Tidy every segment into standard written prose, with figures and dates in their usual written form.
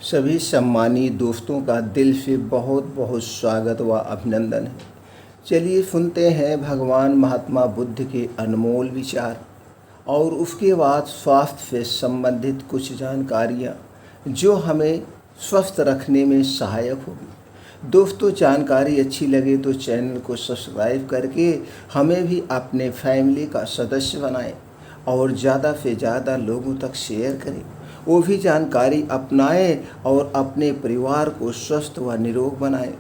सभी सम्मानित दोस्तों का दिल से बहुत बहुत स्वागत व अभिनंदन है। चलिए सुनते हैं भगवान महात्मा बुद्ध के अनमोल विचार और उसके बाद स्वास्थ्य से संबंधित कुछ जानकारियाँ जो हमें स्वस्थ रखने में सहायक होगी। दोस्तों, जानकारी अच्छी लगे तो चैनल को सब्सक्राइब करके हमें भी अपने फैमिली का सदस्य बनाएं और ज़्यादा से ज़्यादा लोगों तक शेयर करें। वो भी जानकारी अपनाएं और अपने परिवार को स्वस्थ व निरोग बनाएं।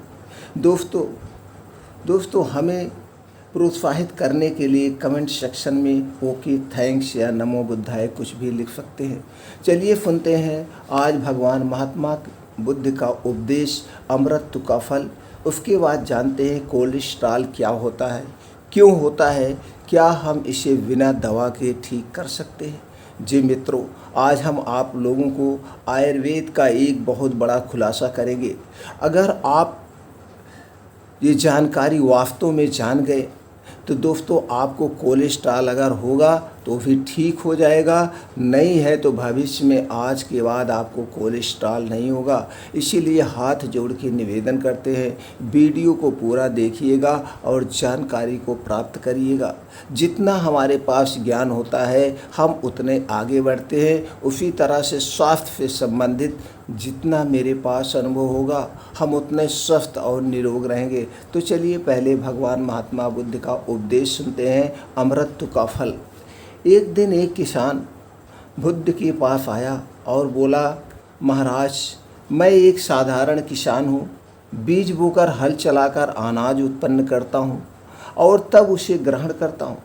दोस्तों हमें प्रोत्साहित करने के लिए कमेंट सेक्शन में ओके, थैंक्स या नमो बुद्धाय कुछ भी लिख सकते हैं। चलिए सुनते हैं आज भगवान महात्मा बुद्ध का उपदेश, अमृत का फल। उसके बाद जानते हैं कोलेस्ट्रॉल क्या होता है, क्यों होता है, क्या हम इसे बिना दवा के ठीक कर सकते हैं। जी मित्रों, आज हम आप लोगों को आयुर्वेद का एक बहुत बड़ा खुलासा करेंगे। अगर आप ये जानकारी वास्तव में जान गए तो दोस्तों आपको कोलेस्ट्रॉल अगर होगा तो भी ठीक हो जाएगा, नहीं है तो भविष्य में आज के बाद आपको कोलेस्ट्रॉल नहीं होगा। इसीलिए हाथ जोड़ के निवेदन करते हैं, वीडियो को पूरा देखिएगा और जानकारी को प्राप्त करिएगा। जितना हमारे पास ज्ञान होता है हम उतने आगे बढ़ते हैं। उसी तरह से स्वास्थ्य से संबंधित जितना मेरे पास अनुभव होगा हम उतने स्वस्थ और निरोग रहेंगे। तो चलिए पहले भगवान महात्मा बुद्ध का उपदेश सुनते हैं, अमृत का फल। एक दिन एक किसान बुद्ध के पास आया और बोला, महाराज, मैं एक साधारण किसान हूँ, बीज बोकर हल चलाकर अनाज उत्पन्न करता हूँ और तब उसे ग्रहण करता हूँ,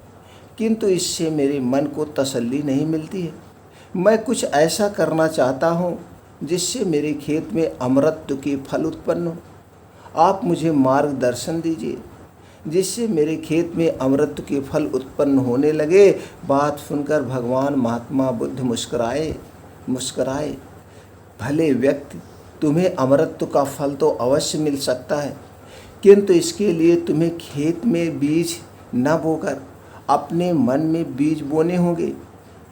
किंतु इससे मेरे मन को तसल्ली नहीं मिलती है। मैं कुछ ऐसा करना चाहता हूँ जिससे मेरे खेत में अमृत के फल उत्पन्न हो। आप मुझे मार्गदर्शन दीजिए जिससे मेरे खेत में अमृत के फल उत्पन्न होने लगे। बात सुनकर भगवान महात्मा बुद्ध मुस्कराए। भले व्यक्ति, तुम्हें अमृत का फल तो अवश्य मिल सकता है, किंतु इसके लिए तुम्हें खेत में बीज न बोकर अपने मन में बीज बोने होंगे।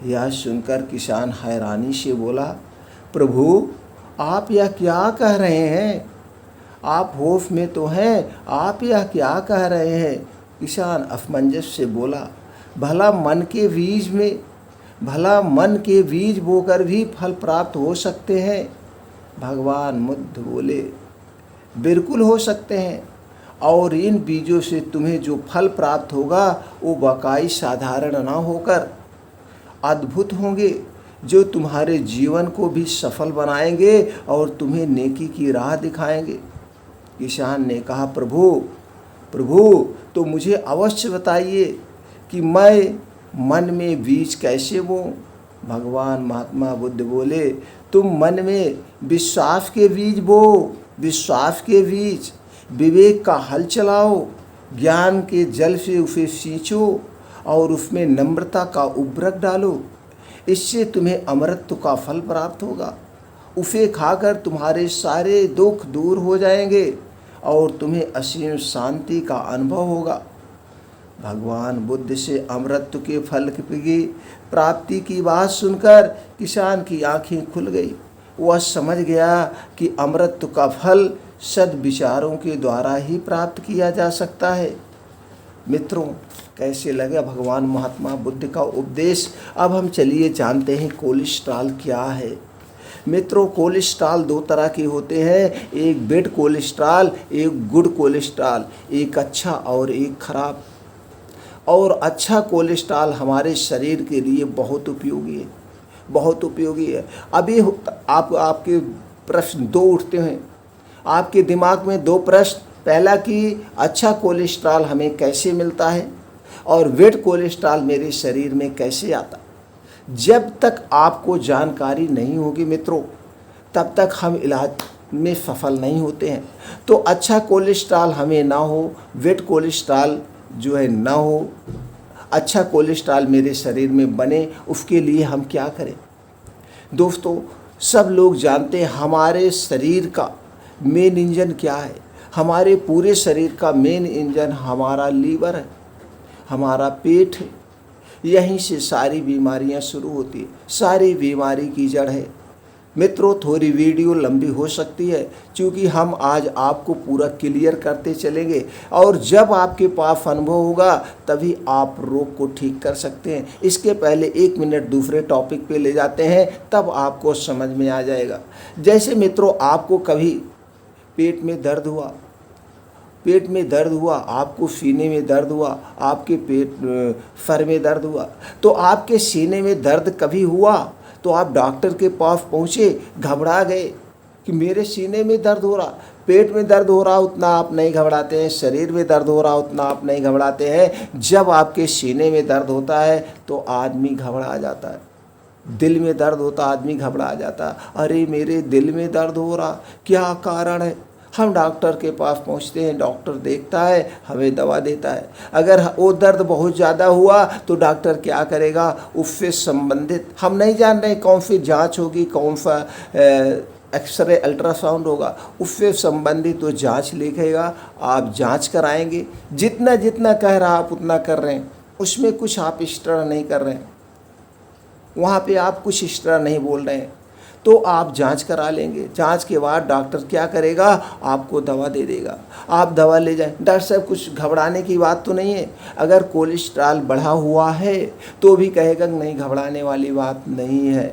यह सुनकर किसान हैरानी से बोला, प्रभु, आप यह क्या कह रहे हैं? आप होश में तो हैं, आप यह क्या कह रहे हैं? किसान असमंजस से बोला, भला मन के बीज बोकर भी फल प्राप्त हो सकते हैं? भगवान बुद्ध बोले, बिल्कुल हो सकते हैं, और इन बीजों से तुम्हें जो फल प्राप्त होगा वो वाकई साधारण ना होकर अद्भुत होंगे, जो तुम्हारे जीवन को भी सफल बनाएंगे और तुम्हें नेकी की राह दिखाएंगे। किसान ने कहा, प्रभु, तो मुझे अवश्य बताइए कि मैं मन में बीज कैसे बोऊं? भगवान महात्मा बुद्ध बोले, तुम मन में विश्वास के बीज बो, विश्वास के बीज, विवेक का हल चलाओ, ज्ञान के जल से उसे सींचो और उसमें नम्रता का उबरक डालो। इससे तुम्हें अमृत का फल प्राप्त होगा। उसे खाकर तुम्हारे सारे दुख दूर हो जाएंगे और तुम्हें असीम शांति का अनुभव होगा। भगवान बुद्ध से अमृत के फल की प्राप्ति की बात सुनकर किसान की आंखें खुल गई। वह समझ गया कि अमृत का फल सद्विचारों के द्वारा ही प्राप्त किया जा सकता है। मित्रों, कैसे लगा भगवान महात्मा बुद्ध का उपदेश? अब हम चलिए जानते हैं कोलेस्ट्रॉल क्या है। मित्रों, कोलेस्ट्रॉल दो तरह के होते हैं, एक बैड कोलेस्ट्रॉल, एक गुड कोलेस्ट्रॉल, एक अच्छा और एक खराब। और अच्छा कोलेस्ट्रॉल हमारे शरीर के लिए बहुत उपयोगी है। अभी आपके प्रश्न दो उठते हैं, आपके दिमाग में दो प्रश्न। पहला कि अच्छा कोलेस्ट्रॉल हमें कैसे मिलता है और बैड कोलेस्ट्रॉल मेरे शरीर में कैसे आता। जब तक आपको जानकारी नहीं होगी मित्रों, तब तक हम इलाज में सफल नहीं होते हैं। तो अच्छा कोलेस्ट्रॉल हमें ना हो, बैड कोलेस्ट्रॉल जो है ना हो, अच्छा कोलेस्ट्रॉल मेरे शरीर में बने, उसके लिए हम क्या करें? दोस्तों, सब लोग जानते हैं हमारे शरीर का मेन इंजन क्या है। हमारे पूरे शरीर का मेन इंजन हमारा लीवर है, हमारा पेट है। यहीं से सारी बीमारियां शुरू होती है, सारी बीमारी की जड़ है मित्रों, थोड़ी वीडियो लंबी हो सकती है क्योंकि हम आज आपको पूरा क्लियर करते चलेंगे, और जब आपके पास अनुभव होगा तभी आप रोग को ठीक कर सकते हैं। इसके पहले 1 मिनट दूसरे टॉपिक पे ले जाते हैं, तब आपको समझ में आ जाएगा। जैसे मित्रों, आपको कभी पेट में दर्द हुआ, आपको सीने में दर्द हुआ, आपके सर में दर्द हुआ, तो आपके सीने में दर्द कभी हुआ तो आप डॉक्टर के पास पहुँचे, घबरा गए कि मेरे सीने में दर्द हो रहा। पेट में दर्द हो रहा उतना आप नहीं घबराते हैं, शरीर में दर्द हो रहा उतना आप नहीं घबराते हैं। जब आपके सीने में दर्द होता है तो आदमी घबरा जाता है, दिल में दर्द होता आदमी घबरा जाता है, अरे मेरे दिल में दर्द हो रहा, क्या कारण है। हम डॉक्टर के पास पहुंचते हैं, डॉक्टर देखता है, हमें दवा देता है। अगर वो दर्द बहुत ज़्यादा हुआ तो डॉक्टर क्या करेगा, उससे संबंधित हम नहीं जान रहे कौन सी जांच होगी, कौन सा एक्सरे अल्ट्रासाउंड होगा, उससे संबंधित वो जांच लिखेगा, आप जांच कराएंगे। जितना जितना कह रहा आप उतना कर रहे हैं, उसमें कुछ आप एक्स्ट्रा नहीं कर रहे हैं, वहाँ पे आप कुछ एक्स्ट्रा नहीं बोल रहे हैं, तो आप जांच करा लेंगे। जांच के बाद डॉक्टर क्या करेगा, आपको दवा दे देगा, आप दवा ले जाएं। डॉक्टर साहब, कुछ घबराने की बात तो नहीं है। अगर कोलेस्ट्रॉल बढ़ा हुआ है तो भी कहेगा नहीं, घबराने वाली बात नहीं है।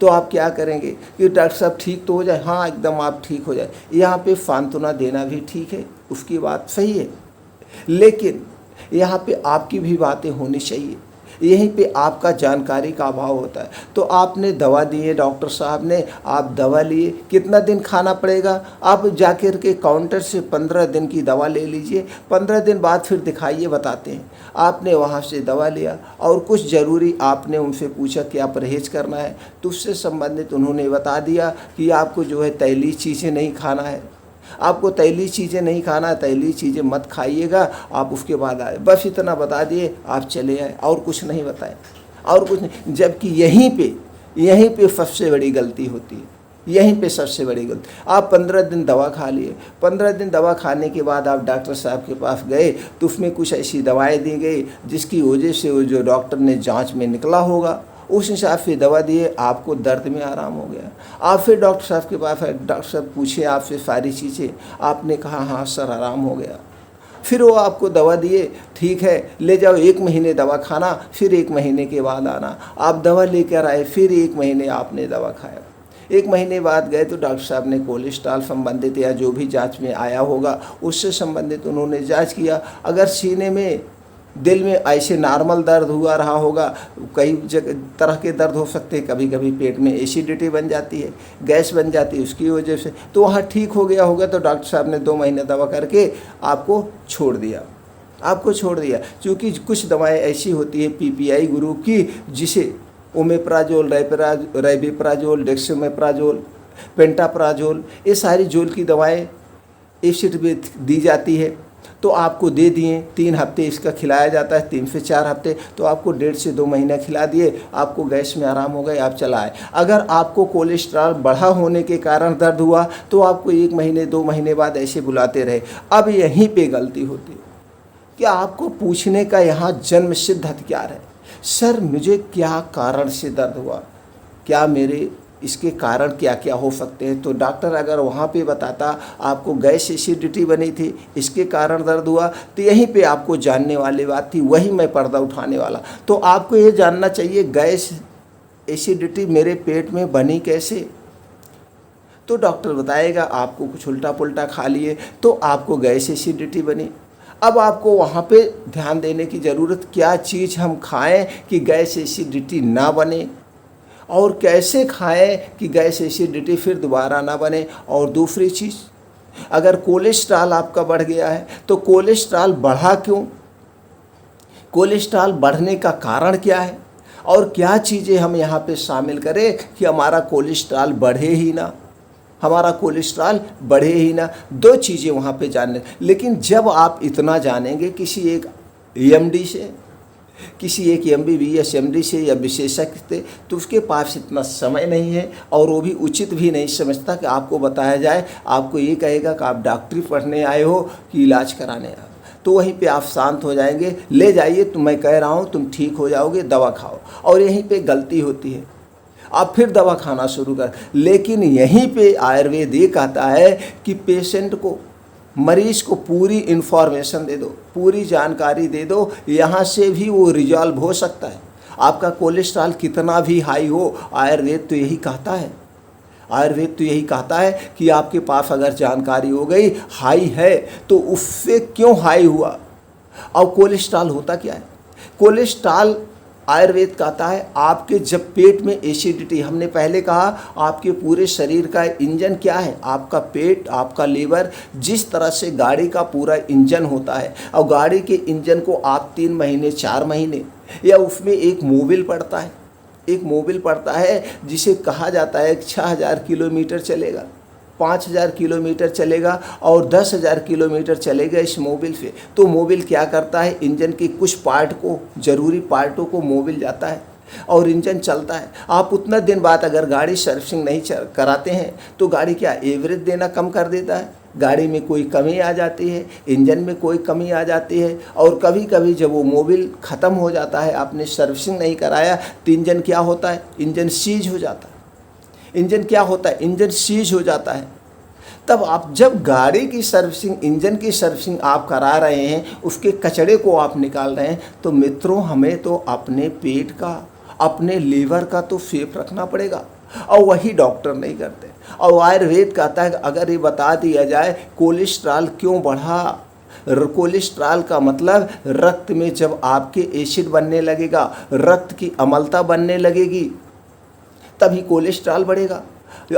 तो आप क्या करेंगे कि डॉक्टर साहब ठीक तो हो जाए, हाँ एकदम आप ठीक हो जाए। यहाँ पे सांत्वना देना भी ठीक है, उसकी बात सही है, लेकिन यहाँ पे आपकी भी बातें होनी चाहिए। यहीं पे आपका जानकारी का अभाव होता है। तो आपने दवा दी है, डॉक्टर साहब ने, आप दवा लिए, कितना दिन खाना पड़ेगा, आप जाकर के काउंटर से 15 दिन की दवा ले लीजिए, 15 दिन बाद फिर दिखाइए, बताते हैं। आपने वहाँ से दवा लिया और कुछ ज़रूरी आपने उनसे पूछा क्या परहेज़ करना है, तो उससे संबंधित उन्होंने बता दिया कि आपको जो है तैलीय चीज़ें नहीं खाना है, आपको तैलीय चीज़ें नहीं खाना, तैलीय चीज़ें मत खाइएगा, आप उसके बाद आए। बस इतना बता दिए, आप चले आए, और कुछ नहीं बताए, और कुछ नहीं। जबकि यहीं पे सबसे बड़ी गलती होती है, यहीं पे सबसे बड़ी गलती। आप 15 दिन दवा खा लिए, 15 दिन दवा खाने के बाद आप डॉक्टर साहब के पास गए तो उसमें कुछ ऐसी दवाएँ दी गई जिसकी वजह से वो जो डॉक्टर ने जाँच में निकला होगा, उस हिसाब से दवा दिए, आपको दर्द में आराम हो गया। आप फिर डॉक्टर साहब के पास आए, डॉक्टर साहब पूछे आपसे सारी चीज़ें, आपने कहा हाँ सर आराम हो गया। फिर वो आपको दवा दिए, ठीक है ले जाओ, 1 महीने दवा खाना, फिर 1 महीने के बाद आना। आप दवा लेकर आए, फिर 1 महीने आपने दवा खाया। 1 महीने बाद गए तो डॉक्टर साहब ने कोलेस्ट्रॉल संबंधित या जो भी जाँच में आया होगा उससे संबंधित उन्होंने जाँच किया। अगर सीने में, दिल में ऐसे नॉर्मल दर्द हुआ रहा होगा, कई तरह के दर्द हो सकते हैं, कभी कभी पेट में एसिडिटी बन जाती है, गैस बन जाती है, उसकी वजह से तो वहाँ ठीक हो गया होगा, तो डॉक्टर साहब ने 2 महीने दवा करके आपको छोड़ दिया। क्योंकि कुछ दवाएं ऐसी होती है पीपीआई ग्रुप की, जिसे ओमेप्राजोल, रेबिप्राजोल, डेक्सामेप्राजोल, पेंटाप्राजोल, ये सारी जोल की दवाएँ एसिड में दी जाती है। तो आपको दे दिए, 3 हफ्ते इसका खिलाया जाता है, 3 से 4 हफ्ते, तो आपको 1.5 से 2 महीना खिला दिए, आपको गैस में आराम हो गए, आप चला आए। अगर आपको कोलेस्ट्रॉल बढ़ा होने के कारण दर्द हुआ तो आपको 1 महीने 2 महीने बाद ऐसे बुलाते रहे। अब यहीं पे गलती होती है कि आपको पूछने का यहाँ जन्म सिद्ध हथियार है, सर मुझे क्या कारण से दर्द हुआ, क्या मेरे इसके कारण क्या क्या हो सकते हैं। तो डॉक्टर अगर वहाँ पे बताता आपको गैस एसिडिटी बनी थी, इसके कारण दर्द हुआ, तो यहीं पे आपको जानने वाली बात थी, वही मैं पर्दा उठाने वाला। तो आपको ये जानना चाहिए गैस एसिडिटी मेरे पेट में बनी कैसे, तो डॉक्टर बताएगा। आपको कुछ उल्टा पुल्टा खा लिए तो आपको गैस एसिडिटी बनी। अब आपको वहाँ पे ध्यान देने की ज़रूरत, क्या चीज़ हम खाएं कि गैस एसिडिटी ना बने, और कैसे खाएं कि गैस एसिडिटी फिर दोबारा ना बने। और दूसरी चीज़, अगर कोलेस्ट्रॉल आपका बढ़ गया है तो कोलेस्ट्रॉल बढ़ा क्यों, कोलेस्ट्रॉल बढ़ने का कारण क्या है, और क्या चीज़ें हम यहाँ पे शामिल करें कि हमारा कोलेस्ट्रॉल बढ़े ही ना, 2 चीज़ें वहाँ पे जानने। लेकिन जब आप इतना जानेंगे किसी एक एमडी से, किसी एक MBBS MD से या विशेषज्ञ से, तो उसके पास इतना समय नहीं है और वो भी उचित भी नहीं समझता कि आपको बताया जाए। आपको ये कहेगा कि आप डॉक्टरी पढ़ने आए हो कि इलाज कराने आए हो, तो वहीं पे आप शांत हो जाएंगे। ले जाइए, तो मैं कह रहा हूँ तुम ठीक हो जाओगे, दवा खाओ। और यहीं पे गलती होती है। आप फिर दवा खाना शुरू कर। लेकिन यहीं पे आयुर्वेद ये कहता है कि पेशेंट को, मरीज को पूरी इन्फॉर्मेशन दे दो, पूरी जानकारी दे दो, यहाँ से भी वो रिजॉल्व हो सकता है। आपका कोलेस्ट्रॉल कितना भी हाई हो, आयुर्वेद तो यही कहता है, आयुर्वेद तो यही कहता है कि आपके पास अगर जानकारी हो गई हाई है तो उससे क्यों हाई हुआ। और कोलेस्ट्रॉल होता क्या है? कोलेस्ट्रॉल आयुर्वेद कहता है आपके जब पेट में एसिडिटी, हमने पहले कहा आपके पूरे शरीर का इंजन क्या है? आपका पेट, आपका लीवर। जिस तरह से गाड़ी का पूरा इंजन होता है और गाड़ी के इंजन को आप 3 महीने 4 महीने या उसमें एक मोबिल पड़ता है, एक मोबिल पड़ता है जिसे कहा जाता है 6000 किलोमीटर चलेगा, 5000 किलोमीटर चलेगा और 10,000 किलोमीटर चलेगा इस मोबिल से। तो मोबिल क्या करता है? इंजन के कुछ पार्ट को, ज़रूरी पार्टों को मोबिल जाता है और इंजन चलता है। आप उतना दिन बाद अगर गाड़ी सर्विसिंग नहीं कराते हैं तो गाड़ी क्या एवरेज देना कम कर देता है, गाड़ी में कोई कमी आ जाती है, इंजन में कोई कमी आ जाती है। और कभी कभी जब वो मोबिल ख़त्म हो जाता है, आपने सर्विसिंग नहीं कराया, तो इंजन क्या होता है? इंजन सीज हो जाता है। इंजन क्या होता है? इंजन सीज हो जाता है। तब आप जब गाड़ी की सर्विसिंग, इंजन की सर्विसिंग आप करा रहे हैं, उसके कचरे को आप निकाल रहे हैं, तो मित्रों हमें तो अपने पेट का, अपने लीवर का तो सेफ रखना पड़ेगा, और वही डॉक्टर नहीं करते। और आयुर्वेद कहता है कि अगर ये बता दिया जाए कोलेस्ट्रॉल क्यों बढ़ा, कोलेस्ट्रॉल का मतलब रक्त में जब आपके एसिड बनने लगेगा, रक्त की अम्लता बनने लगेगी, तभी कोलेस्ट्रॉल बढ़ेगा।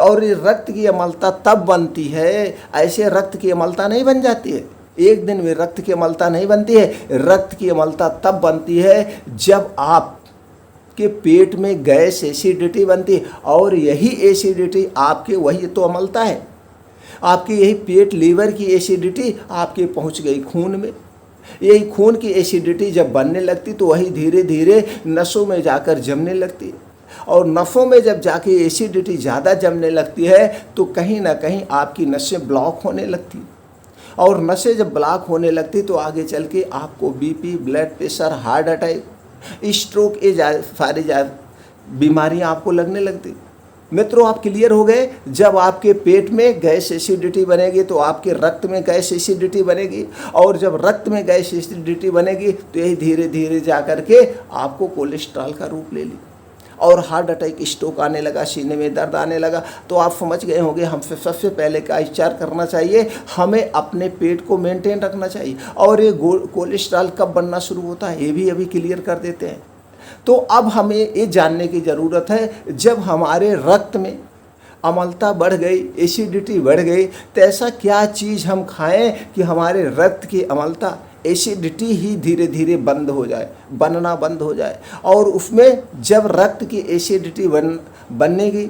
और ये रक्त की अम्लता तब बनती है, ऐसे रक्त की अम्लता नहीं बन जाती है, एक दिन में रक्त की अम्लता नहीं बनती है। रक्त की अम्लता तब बनती है जब आप के पेट में गैस एसिडिटी बनती है, और यही एसिडिटी आपके, वही तो अम्लता है, आपकी यही पेट लीवर की एसिडिटी आपके पहुंच गई खून में। यही खून की एसिडिटी जब बनने लगती तो वही धीरे धीरे नसों में जाकर जमने लगती है, और नसों में जब जाके एसिडिटी ज़्यादा जमने लगती है तो कहीं ना कहीं आपकी नसें ब्लॉक होने लगती, और नसें जब ब्लॉक होने लगती तो आगे चल के आपको BP, blood pressure, heart attack, stroke, ये सारी बीमारियां आपको लगने लगती। मित्रों आप क्लियर हो गए? जब आपके पेट में गैस एसिडिटी बनेगी तो आपके रक्त में गैस एसिडिटी बनेगी, और जब रक्त में गैस एसिडिटी बनेगी तो यही धीरे धीरे जा कर के आपको कोलेस्ट्रॉल का रूप ले ली, और हार्ट अटैक, स्ट्रोक आने लगा, सीने में दर्द आने लगा। तो आप समझ गए होंगे हमसे सबसे पहले क्या विचार करना चाहिए, हमें अपने पेट को मेंटेन रखना चाहिए। और ये कोलेस्ट्रॉल कब बनना शुरू होता है ये भी अभी क्लियर कर देते हैं। तो अब हमें ये जानने की ज़रूरत है, जब हमारे रक्त में अम्लता बढ़ गई, एसिडिटी बढ़ गई, तो ऐसा क्या चीज़ हम खाएं कि हमारे रक्त की अम्लता, एसिडिटी ही धीरे धीरे बंद हो जाए, बनना बंद हो जाए। और उसमें जब रक्त की एसिडिटी बनेगी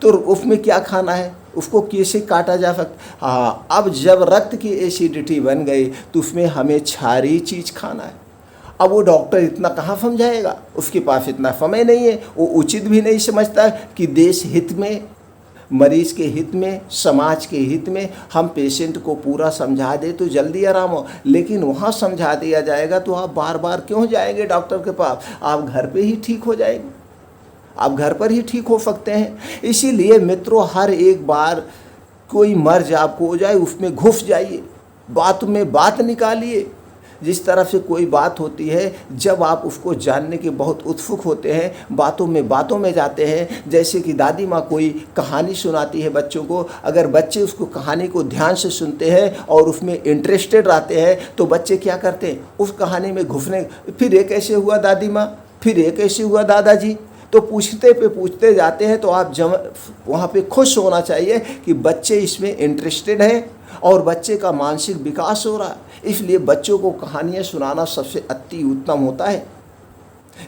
तो उसमें क्या खाना है, उसको कैसे काटा जा सकता। हाँ, अब जब रक्त की एसिडिटी बन गई तो उसमें हमें क्षारीय चीज़ खाना है। अब वो डॉक्टर इतना कहाँ समझाएगा, उसके पास इतना समय नहीं है, वो उचित भी नहीं समझता कि देश हित में, मरीज के हित में, समाज के हित में हम पेशेंट को पूरा समझा दे तो जल्दी आराम हो। लेकिन वहाँ समझा दिया जाएगा तो आप बार बार क्यों जाएंगे डॉक्टर के पास, आप घर पे ही ठीक हो जाएंगे, आप घर पर ही ठीक हो सकते हैं। इसीलिए मित्रों हर एक बार कोई मर्ज आपको हो जाए उसमें घुस जाइए, बात में बात निकालिए। जिस तरह से कोई बात होती है, जब आप उसको जानने के बहुत उत्सुक होते हैं, बातों में जाते हैं। जैसे कि दादी माँ कोई कहानी सुनाती है बच्चों को, अगर बच्चे उसको कहानी को ध्यान से सुनते हैं और उसमें इंटरेस्टेड रहते हैं तो बच्चे क्या करते हैं, उस कहानी में घुसने, फिर ये कैसे हुआ दादी माँ, फिर ये कैसे हुआ दादाजी, तो पूछते जाते हैं। तो आप वहाँ पे खुश होना चाहिए कि बच्चे इसमें इंटरेस्टेड हैं और बच्चे का मानसिक विकास हो रहा है। इसलिए बच्चों को कहानियाँ सुनाना सबसे अति उत्तम होता है।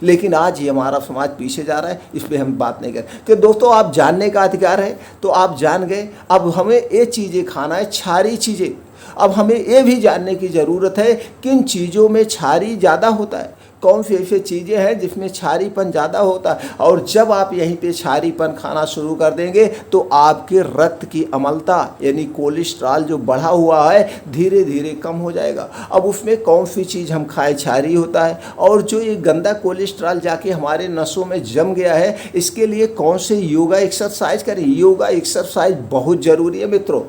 लेकिन आज ये हमारा समाज पीछे जा रहा है, इस पर हम बात नहीं करें। कि दोस्तों आप जानने का अधिकार है तो आप जान गए। अब हमें ये चीज़ें खाना है, क्षारीय चीज़ें। अब हमें ये भी जानने की ज़रूरत है किन चीज़ों में क्षारीय ज़्यादा होता है, कौन सी ऐसी चीज़ें हैं जिसमें क्षारीपन ज़्यादा होता है, और जब आप यहीं पे क्षारीपन खाना शुरू कर देंगे तो आपके रक्त की अम्लता यानी कोलेस्ट्रॉल जो बढ़ा हुआ है धीरे धीरे कम हो जाएगा। अब उसमें कौन सी चीज़ हम खाए क्षारीय होता है, और जो ये गंदा कोलेस्ट्रॉल जाके हमारे नसों में जम गया है, इसके लिए कौन से योगा एक्सरसाइज करें। योगा एक्सरसाइज बहुत ज़रूरी है मित्रों,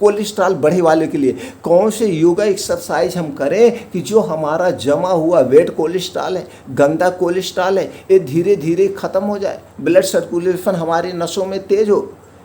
कोलेस्ट्रॉल बढ़े वाले के लिए कौन से योगा एक्सरसाइज हम करें कि जो हमारा जमा हुआ वेट कोलेस्ट्रॉल है, गंदा कोलेस्ट्रॉल है, ये धीरे धीरे ख़त्म हो जाए, ब्लड सर्कुलेशन हमारे नसों में तेज हो,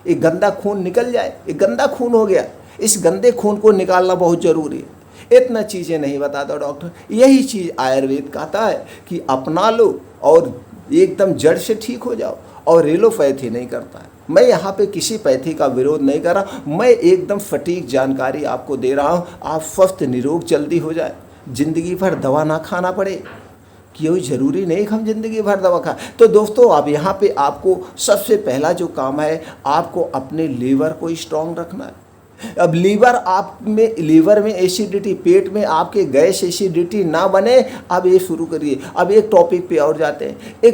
ये गंदा खून निकल जाए। ये गंदा खून हो गया, इस गंदे खून को निकालना बहुत ज़रूरी है। इतना चीज़ें नहीं बताता डॉक्टर, यही चीज़ आयुर्वेद कहता है कि अपना लो और एकदम जड़ से ठीक हो जाओ, और एलोपैथी नहीं करता है। मैं यहाँ पे किसी पैथी का विरोध नहीं कर रहा, मैं एकदम सटीक जानकारी आपको दे रहा हूँ। आप स्वस्थ निरोग जल्दी हो जाए, ज़िंदगी भर दवा ना खाना पड़े, कोई ज़रूरी नहीं कि हम ज़िंदगी भर दवा खाएं। तो दोस्तों अब यहाँ पे आपको सबसे पहला जो काम है, आपको अपने लीवर को स्ट्रांग रखना है। अब लीवर में एसिडिटी, पेट में आपके गैस एसिडिटी ना बने, अब ये शुरू करिए। अब एक टॉपिक पे और जाते हैं।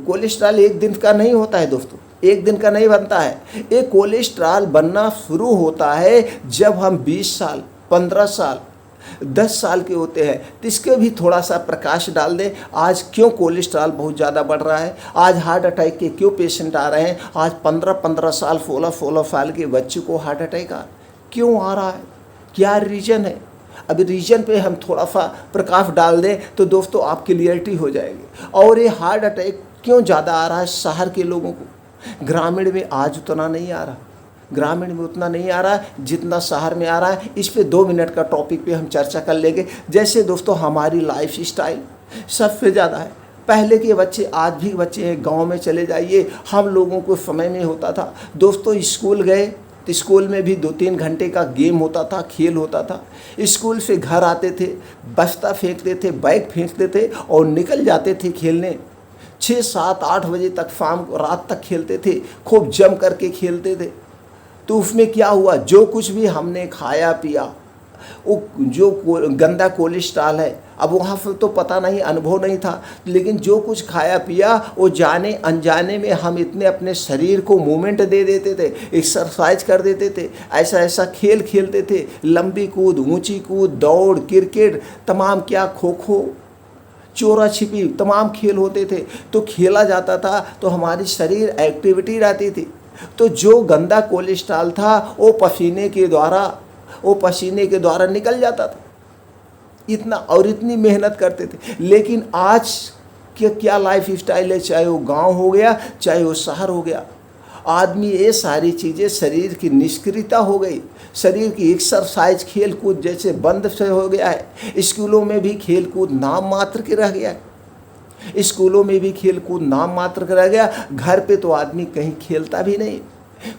कोलेस्ट्रॉल एक दिन का नहीं होता है दोस्तों, एक दिन का नहीं बनता है। एक कोलेस्ट्रॉल बनना शुरू होता है जब हम 20 साल, 15 साल, 10 साल के होते हैं। तो इसके भी थोड़ा सा प्रकाश डाल दें, आज क्यों कोलेस्ट्रॉल बहुत ज़्यादा बढ़ रहा है, आज हार्ट अटैक के क्यों पेशेंट आ रहे हैं, आज 15-15 साल, 16-16 साल के बच्चे को हार्ट अटैक क्यों आ रहा है, क्या रीज़न है। अभी रीजन पे हम थोड़ा सा प्रकाश डाल दें तो दोस्तों आप क्लियरिटी हो जाएगी। और ये हार्ट अटैक क्यों ज़्यादा आ रहा है शहर के लोगों को, ग्रामीण में आज उतना नहीं आ रहा, ग्रामीण में उतना नहीं आ रहा है जितना शहर में आ रहा है। इस पे 2 मिनट का टॉपिक पे हम चर्चा कर लेंगे। जैसे दोस्तों हमारी लाइफ स्टाइल सबसे ज़्यादा है, पहले के बच्चे, आज भी बच्चे हैं, गांव में चले जाइए, हम लोगों को समय में होता था दोस्तों, स्कूल गए तो स्कूल में भी 2-3 घंटे का गेम होता था, खेल होता था। स्कूल से घर आते थे, बस्ता फेंकते थे, बैग फेंकते थे और निकल जाते थे खेलने। 6-7-8 बजे तक, शाम को रात तक खेलते थे, खूब जम करके खेलते थे। तो उसमें क्या हुआ, जो कुछ भी हमने खाया पिया, वो जो गंदा कोलेस्ट्रॉल है, अब वहाँ पर तो पता नहीं, अनुभव नहीं था, लेकिन जो कुछ खाया पिया वो जाने अनजाने में हम इतने अपने शरीर को मूवमेंट दे देते थे, एक्सरसाइज कर देते थे, ऐसा ऐसा खेल खेलते थे, लंबी कूद, ऊंची कूद, दौड़, क्रिकेट, तमाम क्या, खो खो, चोरा छिपी, तमाम खेल होते थे। तो खेला जाता था तो हमारी शरीर एक्टिविटी रहती थी। तो जो गंदा कोलेस्ट्रॉल था वो पसीने के द्वारा निकल जाता था, इतना, और इतनी मेहनत करते थे। लेकिन आज क्या लाइफ स्टाइल है, चाहे वो गांव हो गया चाहे वो शहर हो गया, आदमी ये सारी चीज़ें, शरीर की निष्क्रियता हो गई, शरीर की एक्सरसाइज, खेल कूद जैसे बंद से हो गया है। स्कूलों में भी खेल कूद नाम मात्र के रह गया है, स्कूलों में भी खेल कूद नाम मात्र का रह गया। घर पे तो आदमी कहीं खेलता भी नहीं।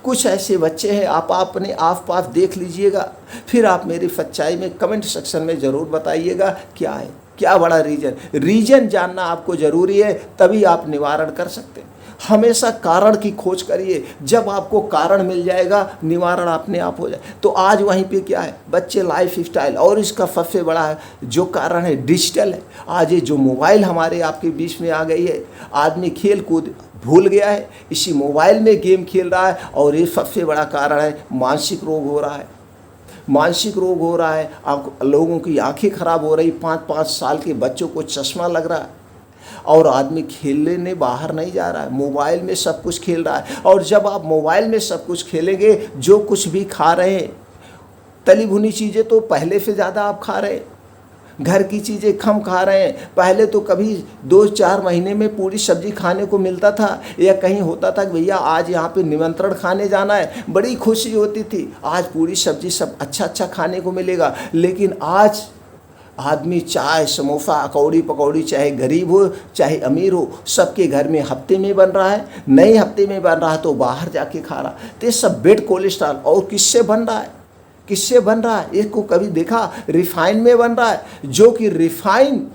कुछ ऐसे बच्चे हैं, आप अपने आस पास देख लीजिएगा, फिर आप मेरी सच्चाई में कमेंट सेक्शन में ज़रूर बताइएगा क्या है, क्या बड़ा रीजन जानना आपको ज़रूरी है, तभी आप निवारण कर सकते हैं। हमेशा कारण की खोज करिए, जब आपको कारण मिल जाएगा निवारण अपने आप हो जाए। तो आज वहीं पे क्या है, बच्चे लाइफ स्टाइल, और इसका सबसे बड़ा जो कारण है डिजिटल है। आज ये जो मोबाइल हमारे आपके बीच में आ गई है, आदमी खेल कूद भूल गया है, इसी मोबाइल में गेम खेल रहा है, और ये सबसे बड़ा कारण है मानसिक रोग हो रहा है। मानसिक रोग हो रहा है, लोगों की आंखें खराब हो रही, 5-5 साल के बच्चों को चश्मा लग रहा है, और आदमी खेलने बाहर नहीं जा रहा है, मोबाइल में सब कुछ खेल रहा है। और जब आप मोबाइल में सब कुछ खेलेंगे, जो कुछ भी खा रहे हैं, तली भुनी चीज़ें तो पहले से ज़्यादा आप खा रहे हैं, घर की चीज़ें कम खा रहे हैं। पहले तो कभी 2-4 महीने में पूरी सब्जी खाने को मिलता था, या कहीं होता था कि भैया आज यहाँ पे निमंत्रण खाने जाना है, बड़ी खुशी होती थी, आज पूरी सब्जी सब अच्छा खाने को मिलेगा। लेकिन आज आदमी चाय, समोसा, अकौड़ी पकौड़ी, चाहे गरीब हो चाहे अमीर हो, सबके घर में हफ्ते में बन रहा है, नए हफ्ते में बन रहा है तो बाहर जाके खा रहा। तो ये सब बेड कोलेस्ट्रॉल, और किससे बन रहा है, किससे बन रहा है, इसको कभी देखा, रिफाइन में बन रहा है, जो कि रिफाइन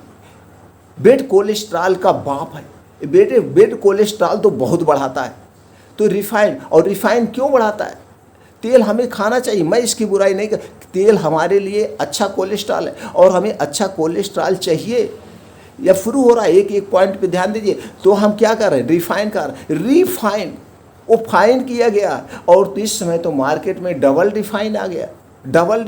बेड कोलेस्ट्रॉल का बाप है। बेड कोलेस्ट्रॉल तो बहुत बढ़ाता है, तो रिफाइन, और रिफाइन क्यों बढ़ाता है, तेल हमें खाना चाहिए, मैं इसकी बुराई नहीं कर, तेल हमारे लिए अच्छा कोलेस्ट्रॉल है, और हमें अच्छा कोलेस्ट्रॉल चाहिए, या शुरू हो रहा है, एक एक पॉइंट पे ध्यान दीजिए। तो हम क्या कर रहे हैं, रिफाइन कर रहे हैं, रिफाइन, वो फाइन किया गया। और तो इस समय तो मार्केट में डबल रिफाइन आ गया, डबल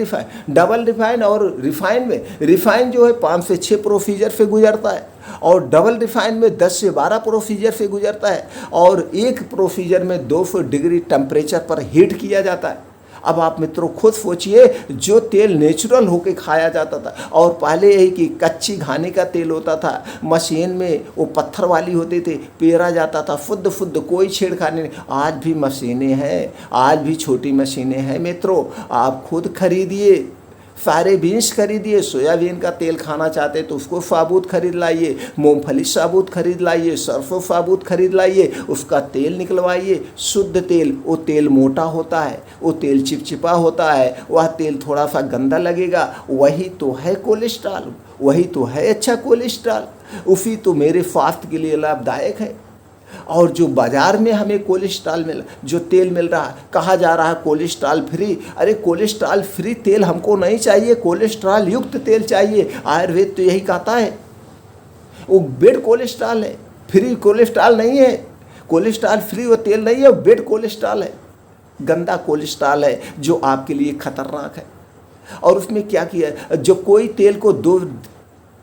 रिफाइन। और रिफाइन में, रिफाइन जो है 5 से 6 प्रोसीजर से गुजरता है, और डबल रिफाइन में 10 से 12 प्रोसीजर से गुजरता है, और एक प्रोसीजर में 200 डिग्री टेम्परेचर पर हीट किया जाता है। अब आप मित्रों खुद सोचिए, जो तेल नेचुरल होके खाया जाता था, और पहले यही कि कच्ची घानी का तेल होता था, मशीन में वो पत्थर वाली होते थे, पेरा जाता था शुद्ध, कोई छेड़खानी नहीं। आज भी मशीनें हैं, आज भी छोटी मशीनें हैं मित्रों, आप खुद खरीदिए, सारे बीन्स खरीदिए। सोयाबीन का तेल खाना चाहते तो उसको साबुत खरीद लाइए, मूंगफली साबुत खरीद लाइए, सरसों साबुत खरीद लाइए, उसका तेल निकलवाइए, शुद्ध तेल। वो तेल मोटा होता है, वो तेल चिपचिपा होता है, वह तेल थोड़ा सा गंदा लगेगा, वही तो है कोलेस्ट्रॉल, वही तो है अच्छा कोलेस्ट्रॉल, उसी तो मेरे स्वास्थ्य के लिए लाभदायक है। और जो बाजार में हमें कोलेस्ट्रॉल मिल, जो तेल मिल रहा है, कहा जा रहा है कोलेस्ट्रॉल फ्री। अरे कोलेस्ट्रॉल फ्री तेल हमको नहीं चाहिए, कोलेस्ट्रॉल युक्त तेल चाहिए। आयुर्वेद तो यही कहता है, वो बेड कोलेस्ट्रॉल है, फ्री कोलेस्ट्रॉल नहीं है। कोलेस्ट्रॉल फ्री वो तेल नहीं है, वो बेड कोलेस्ट्रॉल है, गंदा कोलेस्ट्रॉल है जो आपके लिए खतरनाक है। और उसमें क्या किया है, जो कोई तेल को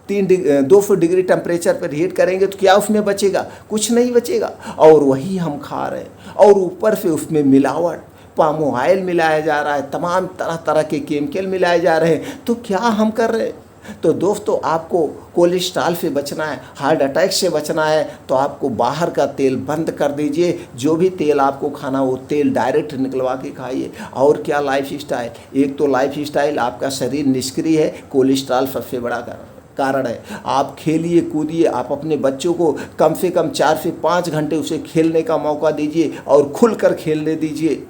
200 डिग्री टेम्परेचर पर हीट करेंगे तो क्या उसमें बचेगा, कुछ नहीं बचेगा। और वही हम खा रहे हैं, और ऊपर से उसमें मिलावट, पाम ऑयल मिलाया जा रहा है, तमाम तरह तरह के केमिकल मिलाए जा रहे हैं। तो क्या हम कर रहे हैं। तो दोस्तों आपको कोलेस्ट्रॉल से बचना है, हार्ट अटैक से बचना है, तो आपको बाहर का तेल बंद कर दीजिए। जो भी तेल आपको खाना वो तेल डायरेक्ट निकलवा के खाइए। और क्या लाइफ स्टाइल, एक तो लाइफ स्टाइल, आपका शरीर निष्क्रिय है, कोलेस्ट्रॉल सबसे बड़ा कारण है। आप खेलिए कूदिए, आप अपने बच्चों को कम से कम 4 से 5 घंटे उसे खेलने का मौका दीजिए, और खुलकर खेलने दीजिए,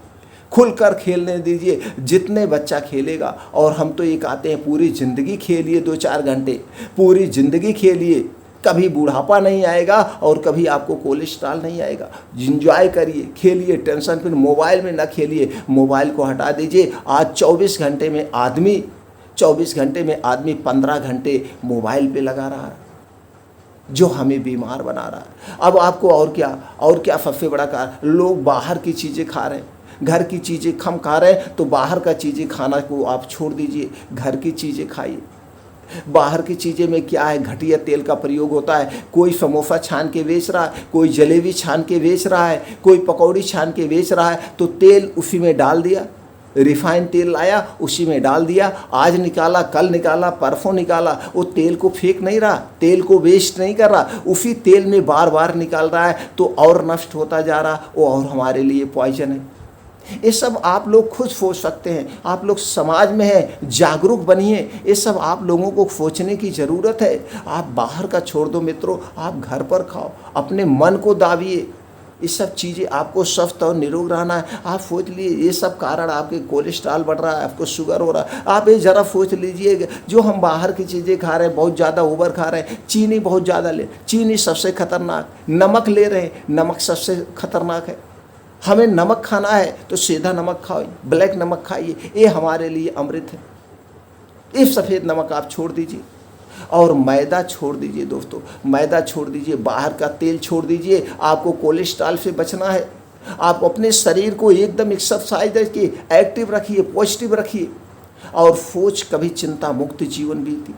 खुलकर खेलने दीजिए। जितने बच्चा खेलेगा, और हम तो ये कहते हैं पूरी ज़िंदगी खेलिए 2-4 घंटे, पूरी ज़िंदगी खेलिए, कभी बुढ़ापा नहीं आएगा और कभी आपको कोलेस्ट्रॉल नहीं आएगा। इंजॉय करिए, खेलिए, टेंशन फिर मोबाइल में ना खेलिए, मोबाइल को हटा दीजिए। आज 24 घंटे में आदमी 15 घंटे मोबाइल पे लगा रहा है, जो हमें बीमार बना रहा है। अब आपको और क्या सबसे बड़ा कारण, लोग बाहर की चीज़ें खा रहे हैं, घर की चीज़ें कम खा रहे हैं। तो बाहर का चीज़ें खाना को आप छोड़ दीजिए, घर की चीज़ें खाइए। बाहर की चीज़ें में क्या है, घटिया तेल का प्रयोग होता है। कोई समोसा छान के बेच रहा है, कोई जलेबी छान के बेच रहा है, कोई पकौड़ी छान के बेच रहा है, तो तेल उसी में डाल दिया, रिफाइंड तेल लाया उसी में डाल दिया, आज निकाला, कल निकाला, परसों निकाला। वो तेल को फेंक नहीं रहा, तेल को वेस्ट नहीं कर रहा, उसी तेल में बार बार निकाल रहा है, तो और नष्ट होता जा रहा, वो और हमारे लिए पॉइजन है। ये सब आप लोग खुद सोच सकते हैं, आप लोग समाज में हैं, जागरूक बनिए। ये सब आप लोगों को सोचने की ज़रूरत है। आप बाहर का छोड़ दो मित्रों, आप घर पर खाओ, अपने मन को दाबिए। ये सब चीज़ें आपको स्वस्थ और निरोग रहना है। आप सोच लिए ये सब कारण आपके कोलेस्ट्रॉल बढ़ रहा है, आपको शुगर हो रहा है। आप ये ज़रा सोच लीजिए, जो हम बाहर की चीज़ें खा रहे हैं, बहुत ज़्यादा ओवर खा रहे हैं, चीनी बहुत ज़्यादा ले, चीनी सबसे खतरनाक, नमक ले रहे हैं, नमक सबसे खतरनाक है। हमें नमक खाना है तो सीधा नमक खाओ, ब्लैक नमक खाइए, ये हमारे लिए अमृत है। ये सफ़ेद नमक आप छोड़ दीजिए, और मैदा छोड़ दीजिए दोस्तों, मैदा छोड़ दीजिए, बाहर का तेल छोड़ दीजिए। आपको कोलेस्ट्रॉल से बचना है। आप अपने शरीर को एकदम एक्सरसाइज रखिए, एक्टिव रखिए, पॉजिटिव रखिए, और सोच कभी चिंता मुक्त जीवन बीती।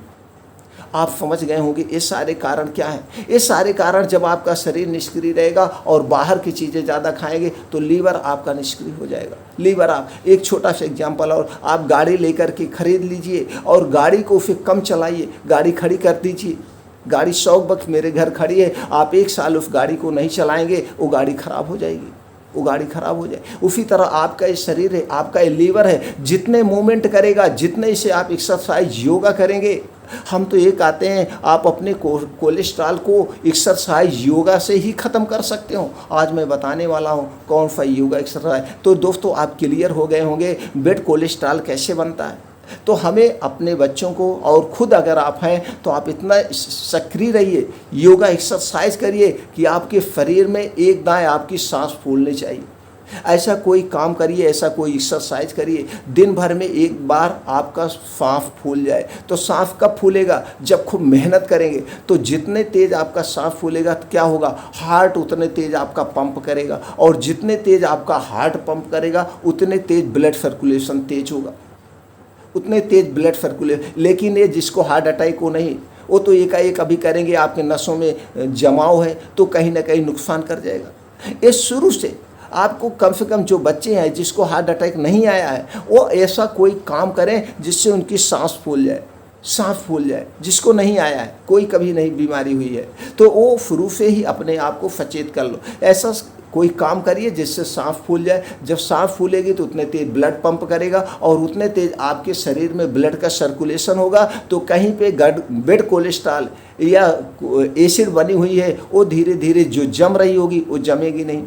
आप समझ गए होंगे ये सारे कारण क्या हैं। ये सारे कारण, जब आपका शरीर निष्क्रिय रहेगा और बाहर की चीज़ें ज़्यादा खाएंगे तो लीवर आपका निष्क्रिय हो जाएगा। लीवर, आप एक छोटा सा एग्जांपल, और आप गाड़ी लेकर के खरीद लीजिए और गाड़ी को फिर कम चलाइए, गाड़ी खड़ी कर दीजिए। गाड़ी 100 वक्त मेरे घर खड़ी है, आप 1 साल उस गाड़ी को नहीं चलाएंगे, वो गाड़ी खराब हो जाएगी, वो गाड़ी खराब हो जाए। उसी तरह आपका ये शरीर है, आपका ये लीवर है, जितने मूवमेंट करेगा, जितने इसे आप एक्सरसाइज योगा करेंगे, हम तो ये कहते हैं आप अपने कोलेस्ट्रॉल को एक्सरसाइज योगा से ही ख़त्म कर सकते हो। आज मैं बताने वाला हूँ कौन सा योगा एक्सरसाइज। तो दोस्तों आप क्लियर हो गए होंगे बेड कोलेस्ट्रॉल कैसे बनता है। तो हमें अपने बच्चों को, और खुद अगर आप हैं तो आप इतना सक्रिय रहिए, योगा एक्सरसाइज करिए कि आपके शरीर में एक दाएं आपकी सांस फूलनी चाहिए। ऐसा कोई काम करिए, ऐसा कोई एक्सरसाइज करिए, दिन भर में एक बार आपका सांस फूल जाए। तो सांस कब फूलेगा? जब खूब मेहनत करेंगे। तो जितने तेज आपका सांस फूलेगा तो क्या होगा? हार्ट उतने तेज आपका पंप करेगा, और जितने तेज आपका हार्ट पंप करेगा उतने तेज ब्लड सर्कुलेशन तेज होगा, उतने तेज ब्लड सर्कुलेशन। लेकिन ये जिसको हार्ट अटैक हो नहीं, वो तो एकाएक अभी करेंगे, आपके नसों में जमाव है तो कहीं ना कहीं नुकसान कर जाएगा। ये शुरू से आपको कम से कम जो बच्चे हैं जिसको हार्ट अटैक नहीं आया है, वो ऐसा कोई काम करें जिससे उनकी सांस फूल जाए, सांस फूल जाए। जिसको नहीं आया है, कोई कभी नहीं बीमारी हुई है, तो वो शुरू से ही अपने आप को सचेत कर लो। ऐसा कोई काम करिए जिससे सांस फूल जाए। जब सांस फूलेगी तो उतने तेज ब्लड पंप करेगा, और उतने तेज आपके शरीर में ब्लड का सर्कुलेशन होगा। तो कहीं पे बेड कोलेस्ट्रॉल या एसिड बनी हुई है, वो धीरे धीरे जो जम रही होगी वो जमेगी नहीं।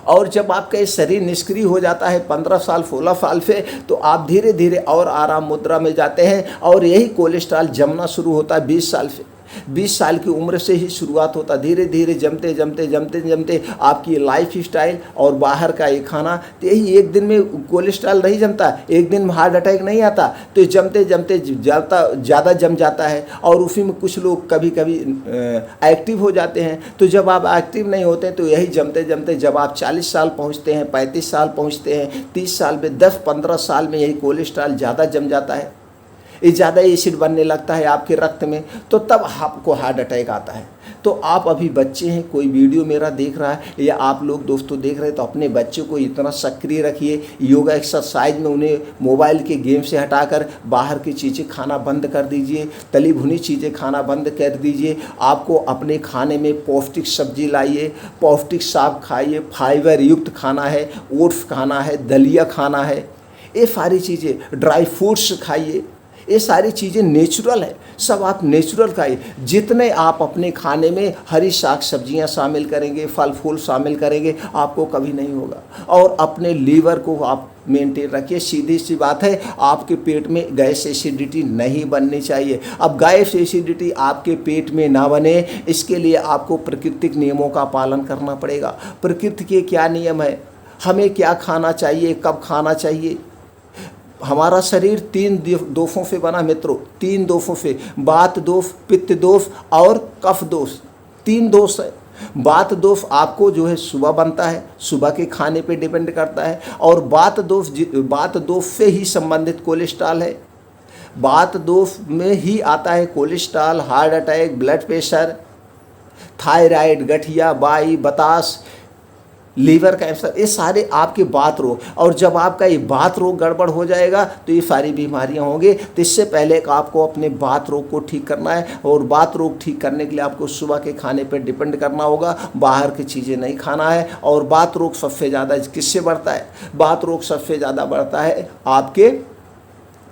और जब आपका ये शरीर निष्क्रिय हो जाता है 15 साल 16 साल से, तो आप धीरे धीरे और आराम मुद्रा में जाते हैं, और यही कोलेस्ट्रॉल जमना शुरू होता है 20 साल से। 20 साल की उम्र से ही शुरुआत होता, धीरे धीरे जमते जमते जमते जमते आपकी लाइफ स्टाइल और बाहर का ये खाना, तो यही एक दिन में कोलेस्ट्रॉल नहीं जमता, एक दिन में हार्ट अटैक नहीं आता। तो जमते जमते ज़्यादा जम जाता है, और उसी में कुछ लोग कभी कभी एक्टिव हो जाते हैं। तो जब आप एक्टिव नहीं होते तो यही जमते जमते जब आप 40 साल पहुँचते हैं, 35 साल पहुँचते हैं, 30 साल में 10-15 साल में यही कोलेस्ट्रॉल ज़्यादा जम जाता है, ये ज़्यादा एसिड बनने लगता है आपके रक्त में, तो तब आपको हार्ट अटैक आता है। तो आप अभी बच्चे हैं, कोई वीडियो मेरा देख रहा है या आप लोग दोस्तों देख रहे हैं, तो अपने बच्चों को इतना सक्रिय रखिए। योगा एक्सरसाइज में उन्हें मोबाइल के गेम से हटाकर बाहर की चीज़ें खाना बंद कर दीजिए, तली भुनी चीज़ें खाना बंद कर दीजिए। आपको अपने खाने में पौष्टिक सब्जी लाइए, पौष्टिक साग खाइए, फाइबर युक्त खाना है, ओट्स खाना है, दलिया खाना है, ये सारी चीज़ें, ड्राई फ्रूट्स खाइए। ये सारी चीज़ें नेचुरल है, सब आप नेचुरल खाइए। जितने आप अपने खाने में हरी साग सब्जियां शामिल करेंगे, फल फूल शामिल करेंगे, आपको कभी नहीं होगा। और अपने लीवर को आप मेंटेन रखिए। सीधी सी बात है, आपके पेट में गैस एसिडिटी नहीं बननी चाहिए। अब गैस एसिडिटी आपके पेट में ना बने, इसके लिए आपको प्राकृतिक नियमों का पालन करना पड़ेगा। प्रकृति के क्या नियम है, हमें क्या खाना चाहिए, कब खाना चाहिए। हमारा शरीर 3 दोषों से बना मित्रों, 3 दोषों से, वात दोष, पित्त दोष और कफ दोष। 3 दोष है। वात दोष आपको जो है सुबह बनता है, सुबह के खाने पे डिपेंड करता है, और वात दोष से ही संबंधित कोलेस्ट्रॉल है। वात दोष में ही आता है cholesterol, heart attack, blood pressure, thyroid, गठिया, वाई, बतास, लीवर कैंसर, ये सारे आपके बात रोग। और जब आपका ये बात रोग गड़बड़ हो जाएगा तो ये सारी बीमारियां होंगी। तो इससे पहले आपको अपने बात रोग को ठीक करना है, और बात रोग ठीक करने के लिए आपको सुबह के खाने पर डिपेंड करना होगा, बाहर की चीज़ें नहीं खाना है। और बात रोग सबसे ज़्यादा किससे बढ़ता है? बात रोग सबसे ज़्यादा बढ़ता है आपके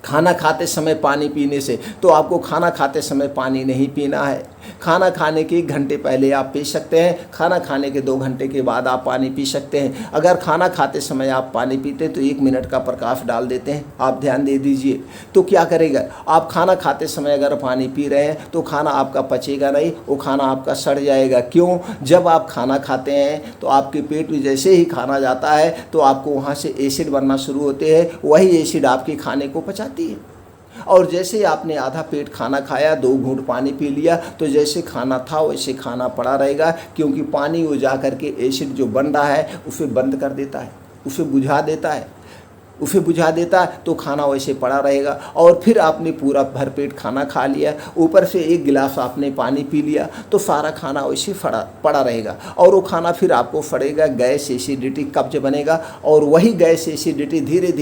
खाना खाते समय पानी पीने से। तो आपको खाना खाते समय पानी नहीं पीना है। खाना खाने के 1 घंटे पहले आप पी सकते हैं, खाना खाने के 2 घंटे के बाद आप पानी पी सकते हैं। अगर खाना खाते समय आप पानी पीते हैं तो 1 मिनट का प्रकाश डाल देते हैं, आप ध्यान दे दीजिए। तो क्या करेगा, आप खाना खाते समय अगर पानी पी रहे हैं तो खाना आपका पचेगा नहीं, वो खाना आपका सड़ जाएगा। क्यों? जब आप खाना खाते हैं तो आपके पेट में जैसे ही खाना जाता है तो आपको वहाँ से एसिड बनना शुरू होते हैं, वही एसिड आपके खाने को पचाती है। और जैसे ही आपने आधा पेट खाना खाया, 2 घूंट पानी पी लिया, तो जैसे खाना था वैसे खाना पड़ा रहेगा, क्योंकि पानी वो जा कर के एसिड जो बन रहा है उसे बंद कर देता है, उसे बुझा देता है, तो खाना वैसे पड़ा रहेगा। और फिर आपने पूरा भरपेट खाना खा लिया, ऊपर से 1 गिलास आपने पानी पी लिया, तो सारा खाना वैसे पड़ा रहेगा, और वो खाना फिर आपको फड़ेगा, गैस एसिडिटी कब्ज बनेगा। और वही गैस एसिडिटी धीरे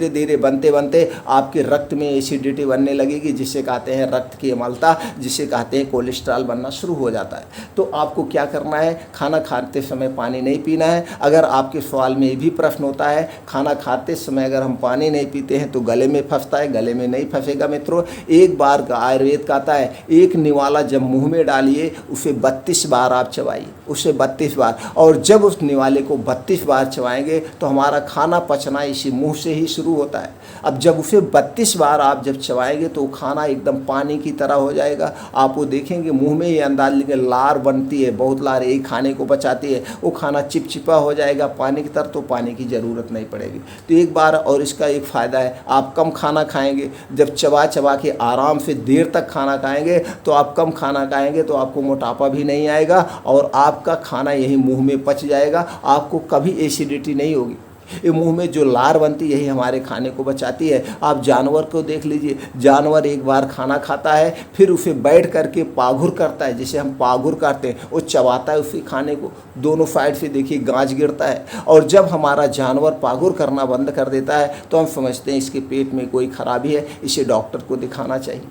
धीरे बनते बनते आपके रक्त में एसिडिटी बनने लगेगी, जिसे कहते हैं रक्त की अम्लता, जिसे कहते हैं कोलेस्ट्रॉल बनना शुरू हो जाता है। तो आपको क्या करना है, खाना खाते समय पानी नहीं पीना है। अगर आपके सवाल में ये भी प्रश्न होता है, खाना खाते समय अगर हम पानी नहीं पीते हैं तो गले में फंसता है, गले में नहीं फंसेगा मित्रों। एक बार का आयुर्वेद कहता है एक निवाला जब मुंह में डालिए उसे 32 बार आप चबाइए, उसे 32 बार। और जब उस निवाले को 32 बार चबाएंगे तो हमारा खाना पचना इसी मुंह से ही शुरू होता है। अब जब उसे 32 बार आप जब चबाएंगे तो खाना एकदम पानी की तरह हो जाएगा। आप वो देखेंगे मुंह में ही अंदाज लेंगे लार बनती है, बहुत लार यही खाने को बचाती है। वो खाना चिपचिपा हो जाएगा पानी की तरह, तो पानी की ज़रूरत नहीं पड़ेगी। तो एक बार, और इसका एक फ़ायदा है, आप कम खाना खाएंगे। जब चबा चबा के आराम से देर तक खाना खाएंगे तो आप कम खाना खाएंगे तो आपको मोटापा भी नहीं आएगा और आपका खाना यही मुंह में पच जाएगा। आपको कभी एसिडिटी नहीं होगी। ये मुंह में जो लार बनती है यही हमारे खाने को बचाती है। आप जानवर को देख लीजिए, जानवर एक बार खाना खाता है फिर उसे बैठ करके पाघुर करता है, जैसे हम पाघुर करते हैं, वो चबाता है उसी खाने को, दोनों साइड से देखिए गांज गिरता है। और जब हमारा जानवर पाघुर करना बंद कर देता है तो हम समझते हैं इसके पेट में कोई खराबी है, इसे डॉक्टर को दिखाना चाहिए।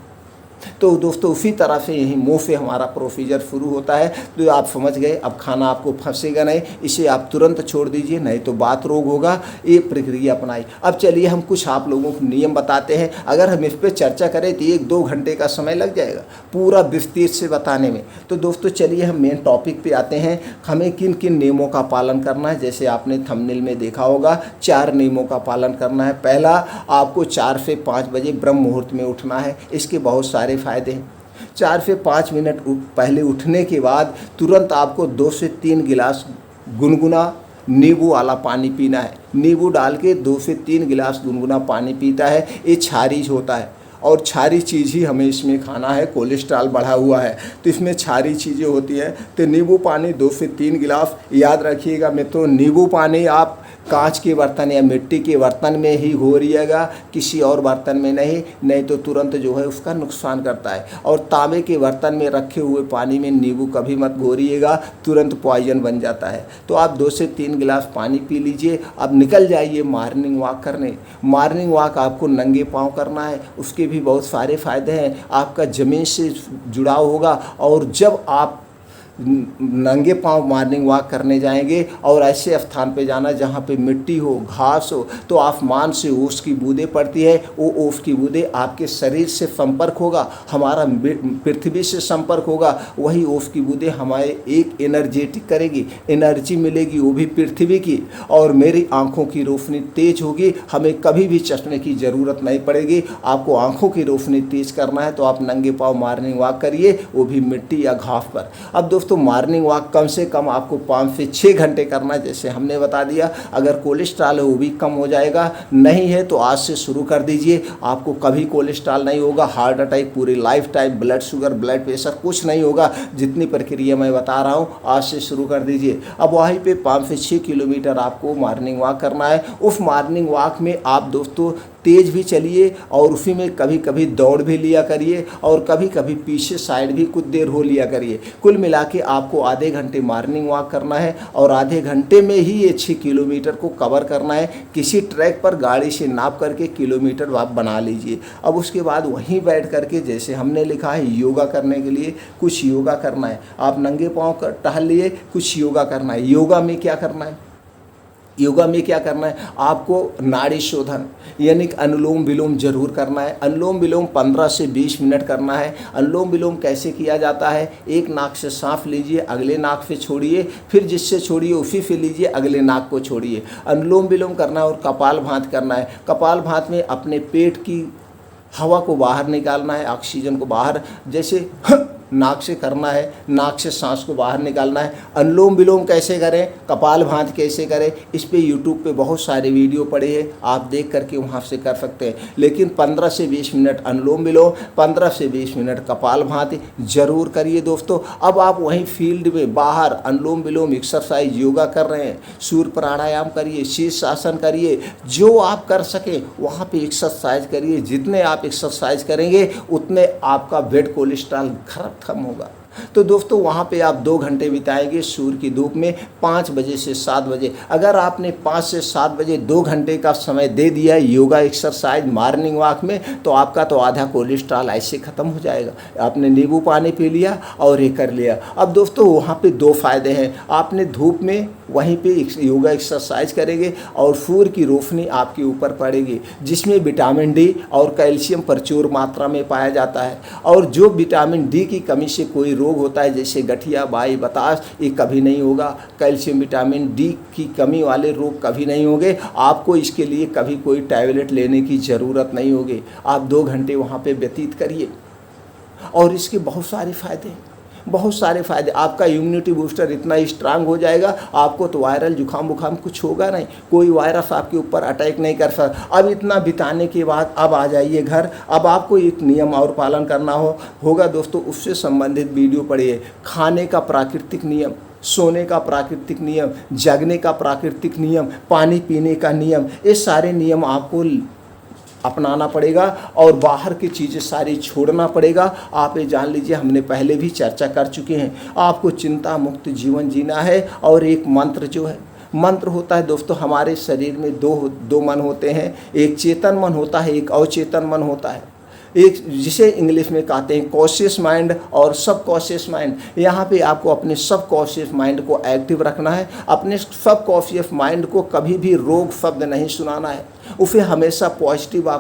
तो दोस्तों उसी तरह से यही मुंह से हमारा प्रोसीजर शुरू होता है। तो आप समझ गए, अब खाना आपको फंसेगा नहीं, इसे आप तुरंत छोड़ दीजिए, नहीं तो बात रोग होगा। ये प्रक्रिया अपनाई। अब चलिए हम कुछ आप लोगों को नियम बताते हैं। अगर हम इस पर चर्चा करें तो 1-2 घंटे का समय लग जाएगा पूरा विस्तृत से बताने में। तो दोस्तों चलिए हम मेन टॉपिक पे आते हैं। हमें किन किन नियमों का पालन करना है। जैसे आपने थंबनेल में देखा होगा 4 नियमों का पालन करना है। पहला, आपको 4 से 5 बजे ब्रह्म मुहूर्त में उठना है। इसके बहुत सारे फ़ायदे हैं। 4 से 5 मिनट पहले उठने के बाद तुरंत आपको 2 से 3 गिलास गुनगुना नींबू वाला पानी पीना है। नींबू डाल के 2 से 3 गिलास गुनगुना पानी पीता है, ये क्षारीज होता है और क्षारी चीज़ ही हमें इसमें खाना है। कोलेस्ट्रॉल बढ़ा हुआ है तो इसमें क्षारी चीज़ें होती हैं। तो नींबू पानी 2 से 3 गिलास, याद रखिएगा मित्रों, नींबू पानी आप कांच के बर्तन या मिट्टी के बर्तन में ही घोरिएगा, किसी और बर्तन में नहीं तो तुरंत जो है उसका नुकसान करता है। और तांबे के बर्तन में रखे हुए पानी में नींबू कभी मत घोरिएगा, तुरंत पॉइजन बन जाता है। तो आप 2 से 3 गिलास पानी पी लीजिए। अब निकल जाइए मॉर्निंग वॉक करने। मॉर्निंग वॉक आपको नंगे पाँव करना है, उसके भी बहुत सारे फ़ायदे हैं। आपका ज़मीन से जुड़ाव होगा और जब आप नंगे पांव मॉर्निंग वॉक करने जाएंगे और ऐसे स्थान पे जाना जहाँ पे मिट्टी हो, घास हो, तो आसमान से ओस की बूंदें पड़ती है। वो ओस की बूंदें आपके शरीर से संपर्क होगा, हमारा पृथ्वी से संपर्क होगा। वही ओस की बूंदें हमारे एक एनर्जेटिक करेगी, एनर्जी मिलेगी वो भी पृथ्वी की, और मेरी आंखों की रोशनी तेज होगी। हमें कभी भी चश्मे की ज़रूरत नहीं पड़ेगी। आपको आंखों की रोशनी तेज करना है तो आप नंगे पाँव मॉर्निंग वॉक करिए, वो भी मिट्टी या घास पर। अब दोस्तों मॉर्निंग वॉक कम से कम आपको 5 से 6 घंटे करना है, जैसे हमने बता दिया। अगर कोलेस्ट्रॉल है वो भी कम हो जाएगा, नहीं है तो आज से शुरू कर दीजिए। आपको कभी कोलेस्ट्रॉल नहीं होगा, हार्ट अटैक पूरी life time, blood sugar, blood pressure कुछ नहीं होगा। जितनी प्रक्रिया मैं बता रहा हूँ आज से शुरू कर दीजिए। अब वहीं पे 5 से 6 किलोमीटर आपको मॉर्निंग वॉक करना है। उस मॉर्निंग वॉक में आप दोस्तों तेज़ भी चलिए और उसी में कभी कभी दौड़ भी लिया करिए और कभी कभी पीछे साइड भी कुछ देर हो लिया करिए। कुल मिला के आपको आधे घंटे मॉर्निंग वॉक करना है और आधे घंटे में ही ये 6 किलोमीटर को कवर करना है। किसी ट्रैक पर गाड़ी से नाप करके किलोमीटर आप बना लीजिए। अब उसके बाद वहीं बैठ करके, जैसे हमने लिखा है योगा करने के लिए, कुछ योगा करना है। आप नंगे पाँव टहल लिए, कुछ योगा करना है। योगा में क्या करना है? योगा में क्या करना है? आपको नाड़ी शोधन यानी कि अनुलोम विलोम जरूर करना है। अनुलोम विलोम 15 से 20 मिनट करना है। अनुलोम विलोम कैसे किया जाता है? एक नाक से सांस लीजिए, अगले नाक से छोड़िए, फिर जिससे छोड़िए उसी से लीजिए, अगले नाक को छोड़िए। अनुलोम विलोम करना है और कपाल भात करना है। कपाल भात में अपने पेट की हवा को बाहर निकालना है, ऑक्सीजन को बाहर, जैसे नाक से करना है, नाक से सांस को बाहर निकालना है। अनुलोम विलोम कैसे करें, कपाल भात कैसे करें, इस पे यूट्यूब पे बहुत सारे वीडियो पड़े हैं, आप देख करके वहाँ से कर सकते हैं। लेकिन 15 से 20 मिनट अनुलोम विलोम, 15 से 20 मिनट कपाल भात जरूर करिए दोस्तों। अब आप वहीं फील्ड में बाहर अनुलोम विलोम एक्सरसाइज योगा कर रहे हैं, सूर्य प्राणायाम करिए, शीर्षासन करिए, जो आप कर सकें वहाँ पे एक्सरसाइज करिए। जितने आप एक्सरसाइज करेंगे उतने आपका ब्लड कोलेस्ट्रॉल खत्म होगा। तो दोस्तों वहाँ पे आप 2 घंटे बिताएंगे सूर्य की धूप में 5 बजे से 7 बजे। अगर आपने 5 से 7 बजे 2 घंटे का समय दे दिया है योगा एक्सरसाइज मॉर्निंग वॉक में, तो आपका तो आधा कोलेस्ट्रॉल ऐसे ख़त्म हो जाएगा। आपने नींबू पानी पी लिया और ये कर लिया। अब दोस्तों वहाँ पे 2 फायदे हैं, आपने धूप में वहीं पे योगा एक्सरसाइज करेंगे और सूर्य की रोशनी आपके ऊपर पड़ेगी, जिसमें विटामिन डी और कैल्शियम प्रचुर मात्रा में पाया जाता है। और जो विटामिन डी की कमी से कोई रोग होता है जैसे गठिया, बाई, बताश, ये कभी नहीं होगा। कैल्शियम विटामिन डी की कमी वाले रोग कभी नहीं होंगे। आपको इसके लिए कभी कोई टैबलेट लेने की ज़रूरत नहीं होगी। आप 2 घंटे वहाँ पे व्यतीत करिए और इसके बहुत सारे फ़ायदे हैं, बहुत सारे फ़ायदे। आपका इम्यूनिटी बूस्टर इतना स्ट्रांग हो जाएगा, आपको तो वायरल जुकाम बुखाम कुछ होगा नहीं, कोई वायरस आपके ऊपर अटैक नहीं कर सकता। अब इतना बिताने के बाद अब आ जाइए घर। अब आपको एक नियम और पालन करना होगा दोस्तों, उससे संबंधित वीडियो पढ़िए। खाने का प्राकृतिक नियम, सोने का प्राकृतिक नियम, जगने का प्राकृतिक नियम, पानी पीने का नियम, ये सारे नियम आपको अपनाना पड़ेगा और बाहर की चीज़ें सारी छोड़ना पड़ेगा। आप ये जान लीजिए, हमने पहले भी चर्चा कर चुके हैं, आपको चिंता मुक्त जीवन जीना है। और एक मंत्र जो है, मंत्र होता है दोस्तों, हमारे शरीर में दो मन होते हैं, एक चेतन मन होता है, एक अवचेतन मन होता है। एक जिसे इंग्लिश में कहते हैं कॉन्शियस माइंड और सब कॉन्शियस माइंड। यहाँ पे आपको अपने सब कॉन्शियस माइंड को एक्टिव रखना है। अपने सब कॉन्शियस माइंड को कभी भी रोग शब्द नहीं सुनाना है, उसे हमेशा पॉजिटिव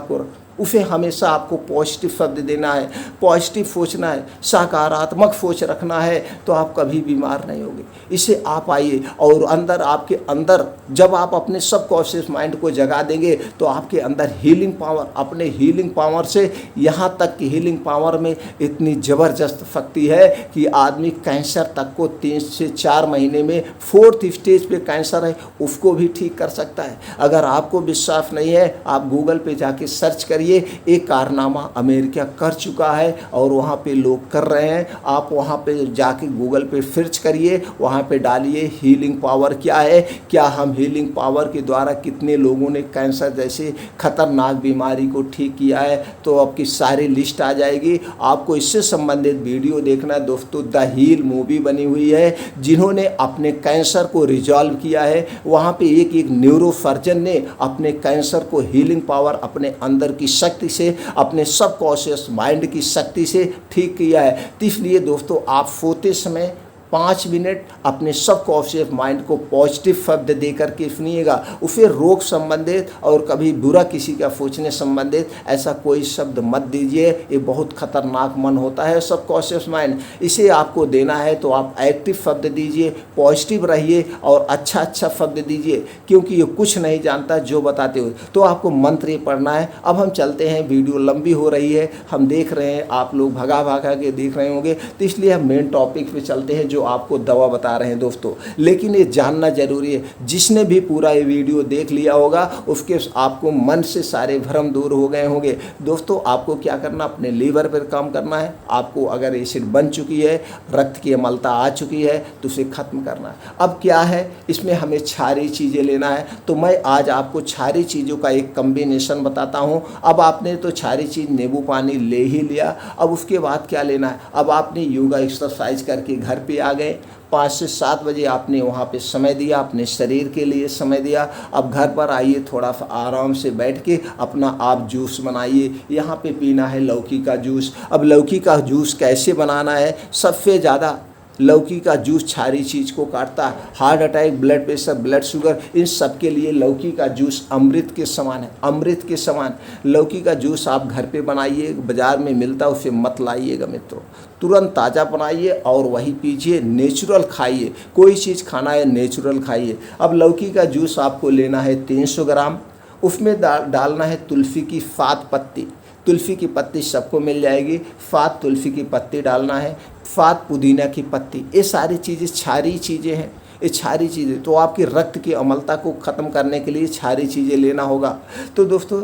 उसे हमेशा आपको पॉजिटिव शब्द देना है, पॉजिटिव सोचना है, सकारात्मक सोच रखना है, तो आप कभी बीमार नहीं होंगे। इसे आप आइए और आपके अंदर जब आप अपने सब कॉन्शियस माइंड को जगा देंगे तो आपके अंदर हीलिंग पावर, अपने हीलिंग पावर से यहाँ तक कि हीलिंग पावर में इतनी ज़बरदस्त शक्ति है कि आदमी कैंसर तक को 3 से 4 महीने में 4th स्टेज पे कैंसर है उसको भी ठीक कर सकता है। अगर आपको विश्वास नहीं है, आप गूगल पे जाके सर्च करिए, एक कारनामा अमेरिका कर चुका है और वहाँ पे लोग कर रहे हैं। आप वहाँ पे जाके गूगल पे सर्च करिए, वहाँ पे डालिए हीलिंग पावर क्या है, क्या हम हीलिंग पावर के द्वारा कितने लोगों ने कैंसर जैसे खतरनाक बीमारी को ठीक किया है, तो आपकी सारी लिस्ट आ जाएगी। आपको इससे संबंधित वीडियो देखना है दोस्तों। द हील मूवी बनी हुई है, जिन्होंने अपने कैंसर को रिजॉल्व किया है। वहाँ पे एक न्यूरोसर्जन ने अपने कैंसर को हीलिंग पावर अपने अंदर की शक्ति से, अपने सबकॉन्शियस माइंड की शक्ति से ठीक किया है। तो इसलिए दोस्तों आप सोते समय 5 मिनट अपने सबकॉन्शियस माइंड को पॉजिटिव शब्द दे करके सुनिएगा। उसे रोग संबंधित और कभी बुरा किसी का सोचने संबंधित ऐसा कोई शब्द मत दीजिए, ये बहुत खतरनाक मन होता है सबकॉन्शियस माइंड। इसे आपको देना है तो आप एक्टिव शब्द दीजिए, पॉजिटिव रहिए और अच्छा शब्द दीजिए, क्योंकि ये कुछ नहीं जानता जो बताते हो। तो आपको मंत्र ये पढ़ना है। अब हम चलते हैं, वीडियो लंबी हो रही है, हम देख रहे हैं, आप लोग भगा के देख रहे होंगे, तो इसलिए हम मेन टॉपिक पे चलते हैं जो आपको दवा बता रहे हैं दोस्तों। लेकिन ये जानना जरूरी है, जिसने भी पूरा ये वीडियो देख लिया होगा उसके आपको मन से सारे भ्रम दूर हो गए होंगे। दोस्तों आपको क्या करना, अपने लीवर पर काम करना है। आपको अगर एसिड बन चुकी है, रक्त की अम्लता आ चुकी है, तो उसे खत्म करना है। अब क्या है, इसमें हमें क्षारीय चीज़ें लेना है, तो मैं आज आपको क्षारीय चीज़ों का एक कम्बिनेशन बताता हूँ। अब आपने तो क्षारीय चीज़ नींबू पानी ले ही लिया, अब उसके बाद क्या लेना है। अब आपने योगा एक्सरसाइज करके घर पे आ गए, 5 से 7 बजे आपने वहाँ पे समय दिया, अपने शरीर के लिए समय दिया। अब घर पर आइए, थोड़ा सा आराम से बैठ के अपना आप जूस बनाइए। यहाँ पे पीना है लौकी का जूस। अब लौकी का जूस कैसे बनाना है, सबसे ज़्यादा लौकी का जूस क्षारीय चीज़ को काटता है। Heart attack, blood pressure, blood sugar, इन सब के लिए लौकी का जूस अमृत के समान है, अमृत के समान। लौकी का जूस आप घर पे बनाइए, बाज़ार में मिलता है उसे मत लाइएगा मित्रों, तुरंत ताज़ा बनाइए और वही पीजिए, नेचुरल खाइए। कोई चीज़ खाना है नेचुरल खाइए। अब लौकी का जूस आपको लेना है 300 ग्राम, उसमें डालना है तुलसी की 7 पत्ती। तुलसी की पत्ती सबको मिल जाएगी, 7 तुलसी की पत्ती डालना है, 7 पुदीना की पत्ती। ये सारी चीज़ें क्षारीय चीज़ें हैं, ये क्षारीय चीज़ें। तो आपकी रक्त की अम्लता को ख़त्म करने के लिए क्षारीय चीज़ें लेना होगा। तो दोस्तों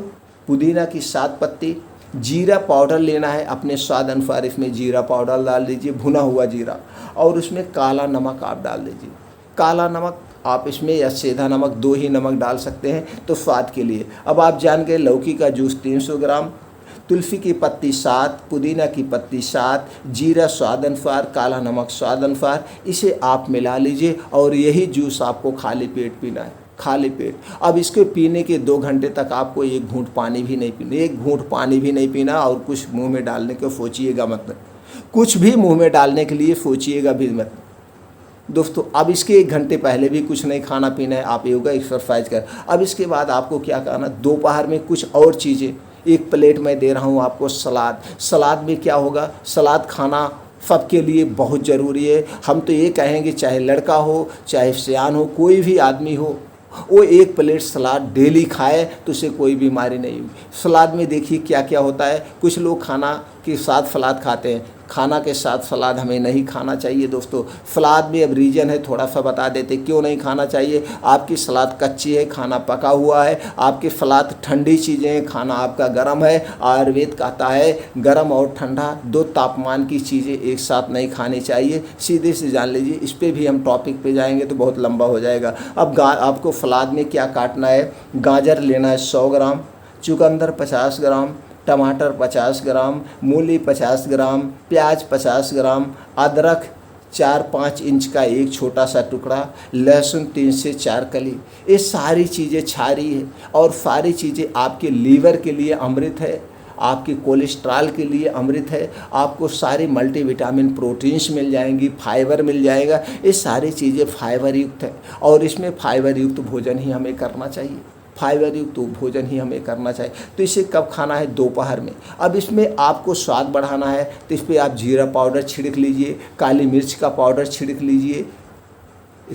पुदीना की 7 पत्ती, जीरा पाउडर लेना है अपने स्वाद अनुसार, इसमें जीरा पाउडर डाल दीजिए, भुना हुआ जीरा, और उसमें काला नमक आप डाल दीजिए। काला नमक आप इसमें या सेंधा नमक, 2 ही नमक डाल सकते हैं तो स्वाद के लिए। अब आप जान गए लौकी का जूस 300 ग्राम, तुलसी की पत्ती 7, पुदीना की पत्ती 7, जीरा स्वाद अनुसार, काला नमक स्वाद अनुसार, इसे आप मिला लीजिए और यही जूस आपको खाली पेट पीना है, खाली पेट। अब इसके पीने के 2 घंटे तक आपको एक घूंट पानी भी नहीं पीना, एक घूंट पानी भी नहीं पीना और कुछ मुंह में डालने को सोचिएगा मत, कुछ भी मुंह में डालने के लिए सोचिएगा भी मत दोस्तों। अब इसके 1 घंटे पहले भी कुछ नहीं खाना पीना है, आप योगा एक्सरसाइज कर। अब इसके बाद आपको क्या करना, दोपहर में कुछ और चीज़ें, एक प्लेट में दे रहा हूँ आपको सलाद। सलाद में क्या होगा, सलाद खाना सबके लिए बहुत ज़रूरी है। हम तो ये कहेंगे चाहे लड़का हो चाहे सियान हो, कोई भी आदमी हो, वो 1 प्लेट सलाद डेली खाए तो उसे कोई बीमारी नहीं होगी। सलाद में देखिए क्या क्या होता है, कुछ लोग खाना के साथ सलाद खाते हैं, खाना के साथ सलाद हमें नहीं खाना चाहिए दोस्तों। सलाद में अब रीज़न है, थोड़ा सा बता देते क्यों नहीं खाना चाहिए। आपकी सलाद कच्ची है, खाना पका हुआ है, आपकी सलाद ठंडी चीज़ें हैं, खाना आपका गर्म है। आयुर्वेद कहता है गर्म और ठंडा 2 तापमान की चीज़ें एक साथ नहीं खानी चाहिए, सीधे से जान लीजिए। इस पर भी हम टॉपिक पे जाएंगे तो बहुत लंबा हो जाएगा। अब आपको सलाद में क्या काटना है, गाजर लेना है 100 ग्राम, चुकंदर 50 ग्राम, टमाटर 50 ग्राम, मूली 50 ग्राम, प्याज 50 ग्राम, अदरक 4-5 इंच का एक छोटा सा टुकड़ा, लहसुन 3 से 4 कली। ये सारी चीज़ें क्षारी है और सारी चीज़ें आपके लीवर के लिए अमृत है, आपके कोलेस्ट्रॉल के लिए अमृत है। आपको सारी मल्टीविटामिन प्रोटीन्स मिल जाएंगी, फाइबर मिल जाएगा। ये सारी चीज़ें फाइबर युक्त है और इसमें फाइबर युक्त भोजन ही हमें करना चाहिए, फाइबर युक्त भोजन ही हमें करना चाहिए। तो इसे कब खाना है, दोपहर में। अब इसमें आपको स्वाद बढ़ाना है तो इस पर आप जीरा पाउडर छिड़क लीजिए, काली मिर्च का पाउडर छिड़क लीजिए,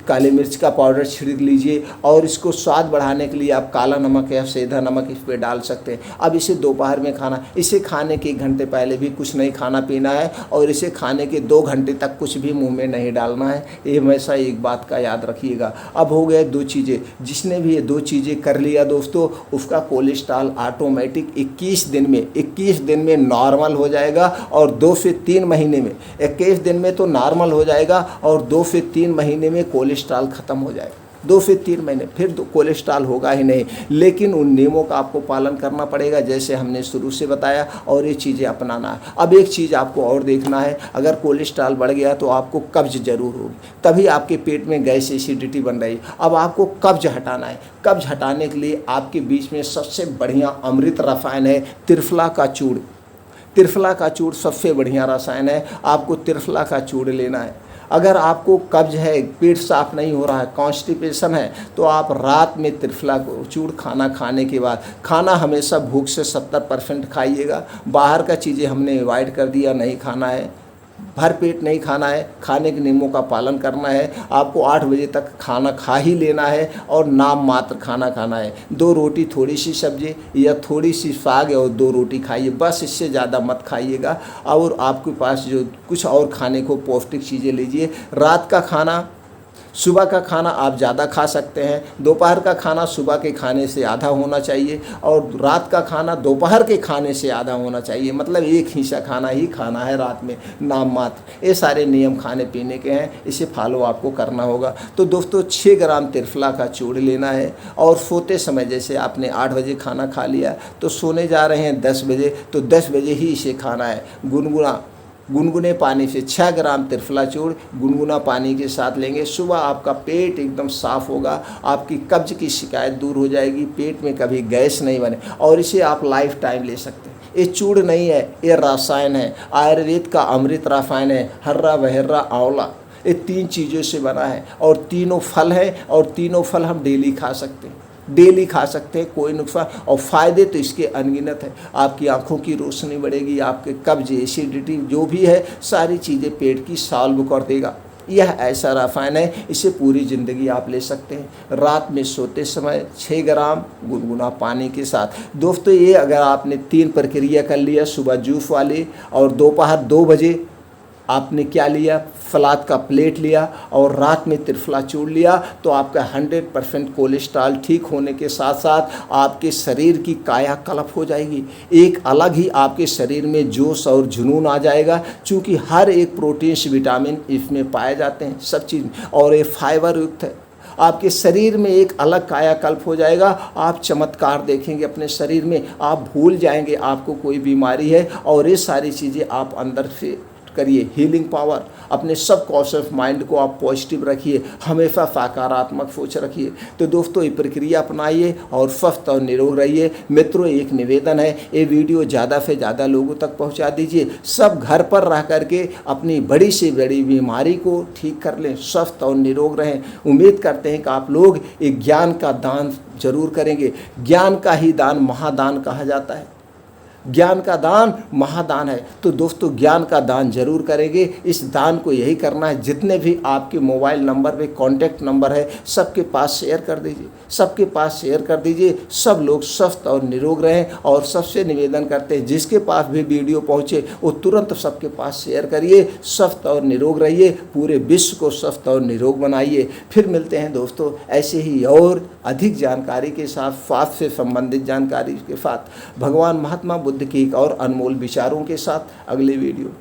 काली मिर्च का पाउडर छिड़क लीजिए और इसको स्वाद बढ़ाने के लिए आप काला नमक या सेंधा नमक इस पर डाल सकते हैं। अब इसे दोपहर में खाना, इसे खाने के 1 घंटे पहले भी कुछ नहीं खाना पीना है और इसे खाने के 2 घंटे तक कुछ भी मुंह में नहीं डालना है। ये हमेशा एक बात का याद रखिएगा। अब हो गए 2 चीज़ें, जिसने भी ये 2 चीज़ें कर लिया दोस्तों, उसका कोलेस्ट्रॉल ऑटोमेटिक 21 दिन में नॉर्मल हो जाएगा और 2 से 3 महीने में, 21 दिन में तो नॉर्मल हो जाएगा और 2 से 3 महीने में कोलेस्ट्रॉल ख़त्म हो जाएगा। 2 से 3 महीने फिर कोलेस्ट्रॉल होगा ही नहीं। लेकिन उन नियमों का आपको पालन करना पड़ेगा जैसे हमने शुरू से बताया और ये चीज़ें अपनाना है। अब एक चीज़ आपको और देखना है, अगर कोलेस्ट्रॉल बढ़ गया तो आपको कब्ज जरूर होगी, तभी आपके पेट में गैस एसिडिटी बन रही। अब आपको कब्ज हटाना है। कब्ज हटाने के लिए आपके बीच में सबसे बढ़िया अमृत रसायन है त्रिफला का चूर्ण। त्रिफला का चूर्ण सबसे बढ़िया रसायन है, आपको त्रिफला का चूर्ण लेना है। अगर आपको कब्ज है, पेट साफ नहीं हो रहा है, कॉन्स्टिपेशन है, तो आप रात में त्रिफला चूर्ण खाना खाने के बाद, खाना हमेशा भूख से 70% खाइएगा। बाहर का चीज़ें हमने अवॉइड कर दिया, नहीं खाना है, भर पेट नहीं खाना है, खाने के नियमों का पालन करना है। आपको 8 बजे तक खाना खा ही लेना है और नाम मात्र खाना खाना है। 2 रोटी, थोड़ी सी सब्जी या थोड़ी सी साग और 2 रोटी खाइए, बस, इससे ज़्यादा मत खाइएगा। और आपके पास जो कुछ और खाने को पौष्टिक चीज़ें लीजिए। रात का खाना, सुबह का खाना आप ज़्यादा खा सकते हैं, दोपहर का खाना सुबह के खाने से आधा होना चाहिए और रात का खाना दोपहर के खाने से आधा होना चाहिए। मतलब एक हिस्सा खाना ही खाना है रात में, नाम मात्र। ये सारे नियम खाने पीने के हैं, इसे फॉलो आपको करना होगा। तो दोस्तों 6 ग्राम त्रिफला का चूर्ण लेना है और सोते समय, जैसे आपने 8 बजे खाना खा लिया तो सोने जा रहे हैं 10 बजे, तो 10 बजे ही इसे खाना है। गुनगुने पानी से 6 ग्राम त्रिफला चूर्ण गुनगुना पानी के साथ लेंगे। सुबह आपका पेट एकदम साफ़ होगा, आपकी कब्ज की शिकायत दूर हो जाएगी, पेट में कभी गैस नहीं बने और इसे आप लाइफ टाइम ले सकते हैं। ये चूर्ण नहीं है, ये रसायन है, आयुर्वेद का अमृत रसायन है। हर्रा बहर्रा आंवला, ये 3 चीज़ों से बना है और तीनों फल है और तीनों फल हम डेली खा सकते हैं, डेली खा सकते हैं, कोई नुकसान और फ़ायदे तो इसके अनगिनत है। आपकी आंखों की रोशनी बढ़ेगी, आपके कब्ज, एसिडिटी जो भी है सारी चीज़ें पेट की सॉल्व कर देगा। यह ऐसा रसायन है, इसे पूरी ज़िंदगी आप ले सकते हैं। रात में सोते समय 6 ग्राम गुनगुना पानी के साथ। दोस्तों ये अगर आपने 3 प्रक्रिया कर लिया, सुबह जूस वाली और दोपहर 2 बजे आपने क्या लिया, सलाद का प्लेट लिया और रात में त्रिफला चूर्ण लिया, तो आपका 100% कोलेस्ट्रॉल ठीक होने के साथ साथ आपके शरीर की कायाकल्प हो जाएगी। एक अलग ही आपके शरीर में जोश और जुनून आ जाएगा, क्योंकि हर एक प्रोटीन विटामिन इसमें पाए जाते हैं सब चीज़, और ये फाइबर युक्त है। आपके शरीर में एक अलग कायाकल्प हो जाएगा। आप चमत्कार देखेंगे अपने शरीर में, आप भूल जाएंगे आपको कोई बीमारी है, और ये सारी चीज़ें आप अंदर से करिए। हीलिंग पावर, अपने सब कॉन्शियस माइंड को आप पॉजिटिव रखिए, हमेशा सकारात्मक सोच रखिए। तो दोस्तों ये प्रक्रिया अपनाइए और स्वस्थ और निरोग रहिए। मित्रों एक निवेदन है, ये वीडियो ज़्यादा से ज़्यादा लोगों तक पहुंचा दीजिए। सब घर पर रह करके अपनी बड़ी से बड़ी बीमारी को ठीक कर लें, स्वस्थ और निरोग रहें। उम्मीद करते हैं कि आप लोग एक ज्ञान का दान जरूर करेंगे। ज्ञान का ही दान महादान कहा जाता है। ज्ञान का दान महादान है। तो दोस्तों ज्ञान का दान जरूर करेंगे। इस दान को यही करना है, जितने भी आपके मोबाइल नंबर पे कॉन्टैक्ट नंबर है सबके पास शेयर कर दीजिए, सबके पास शेयर कर दीजिए। सब लोग स्वस्थ और निरोग रहें। और सबसे निवेदन करते हैं जिसके पास भी वीडियो पहुँचे वो तुरंत सबके पास शेयर करिए। स्वस्थ और निरोग रहिए, पूरे विश्व को स्वस्थ और निरोग बनाइए। फिर मिलते हैं दोस्तों ऐसे ही और अधिक जानकारी के साथ, स्वास्थ्य से संबंधित जानकारी के साथ, भगवान महात्मा बुद्ध की एक और अनमोल विचारों के साथ अगले वीडियो।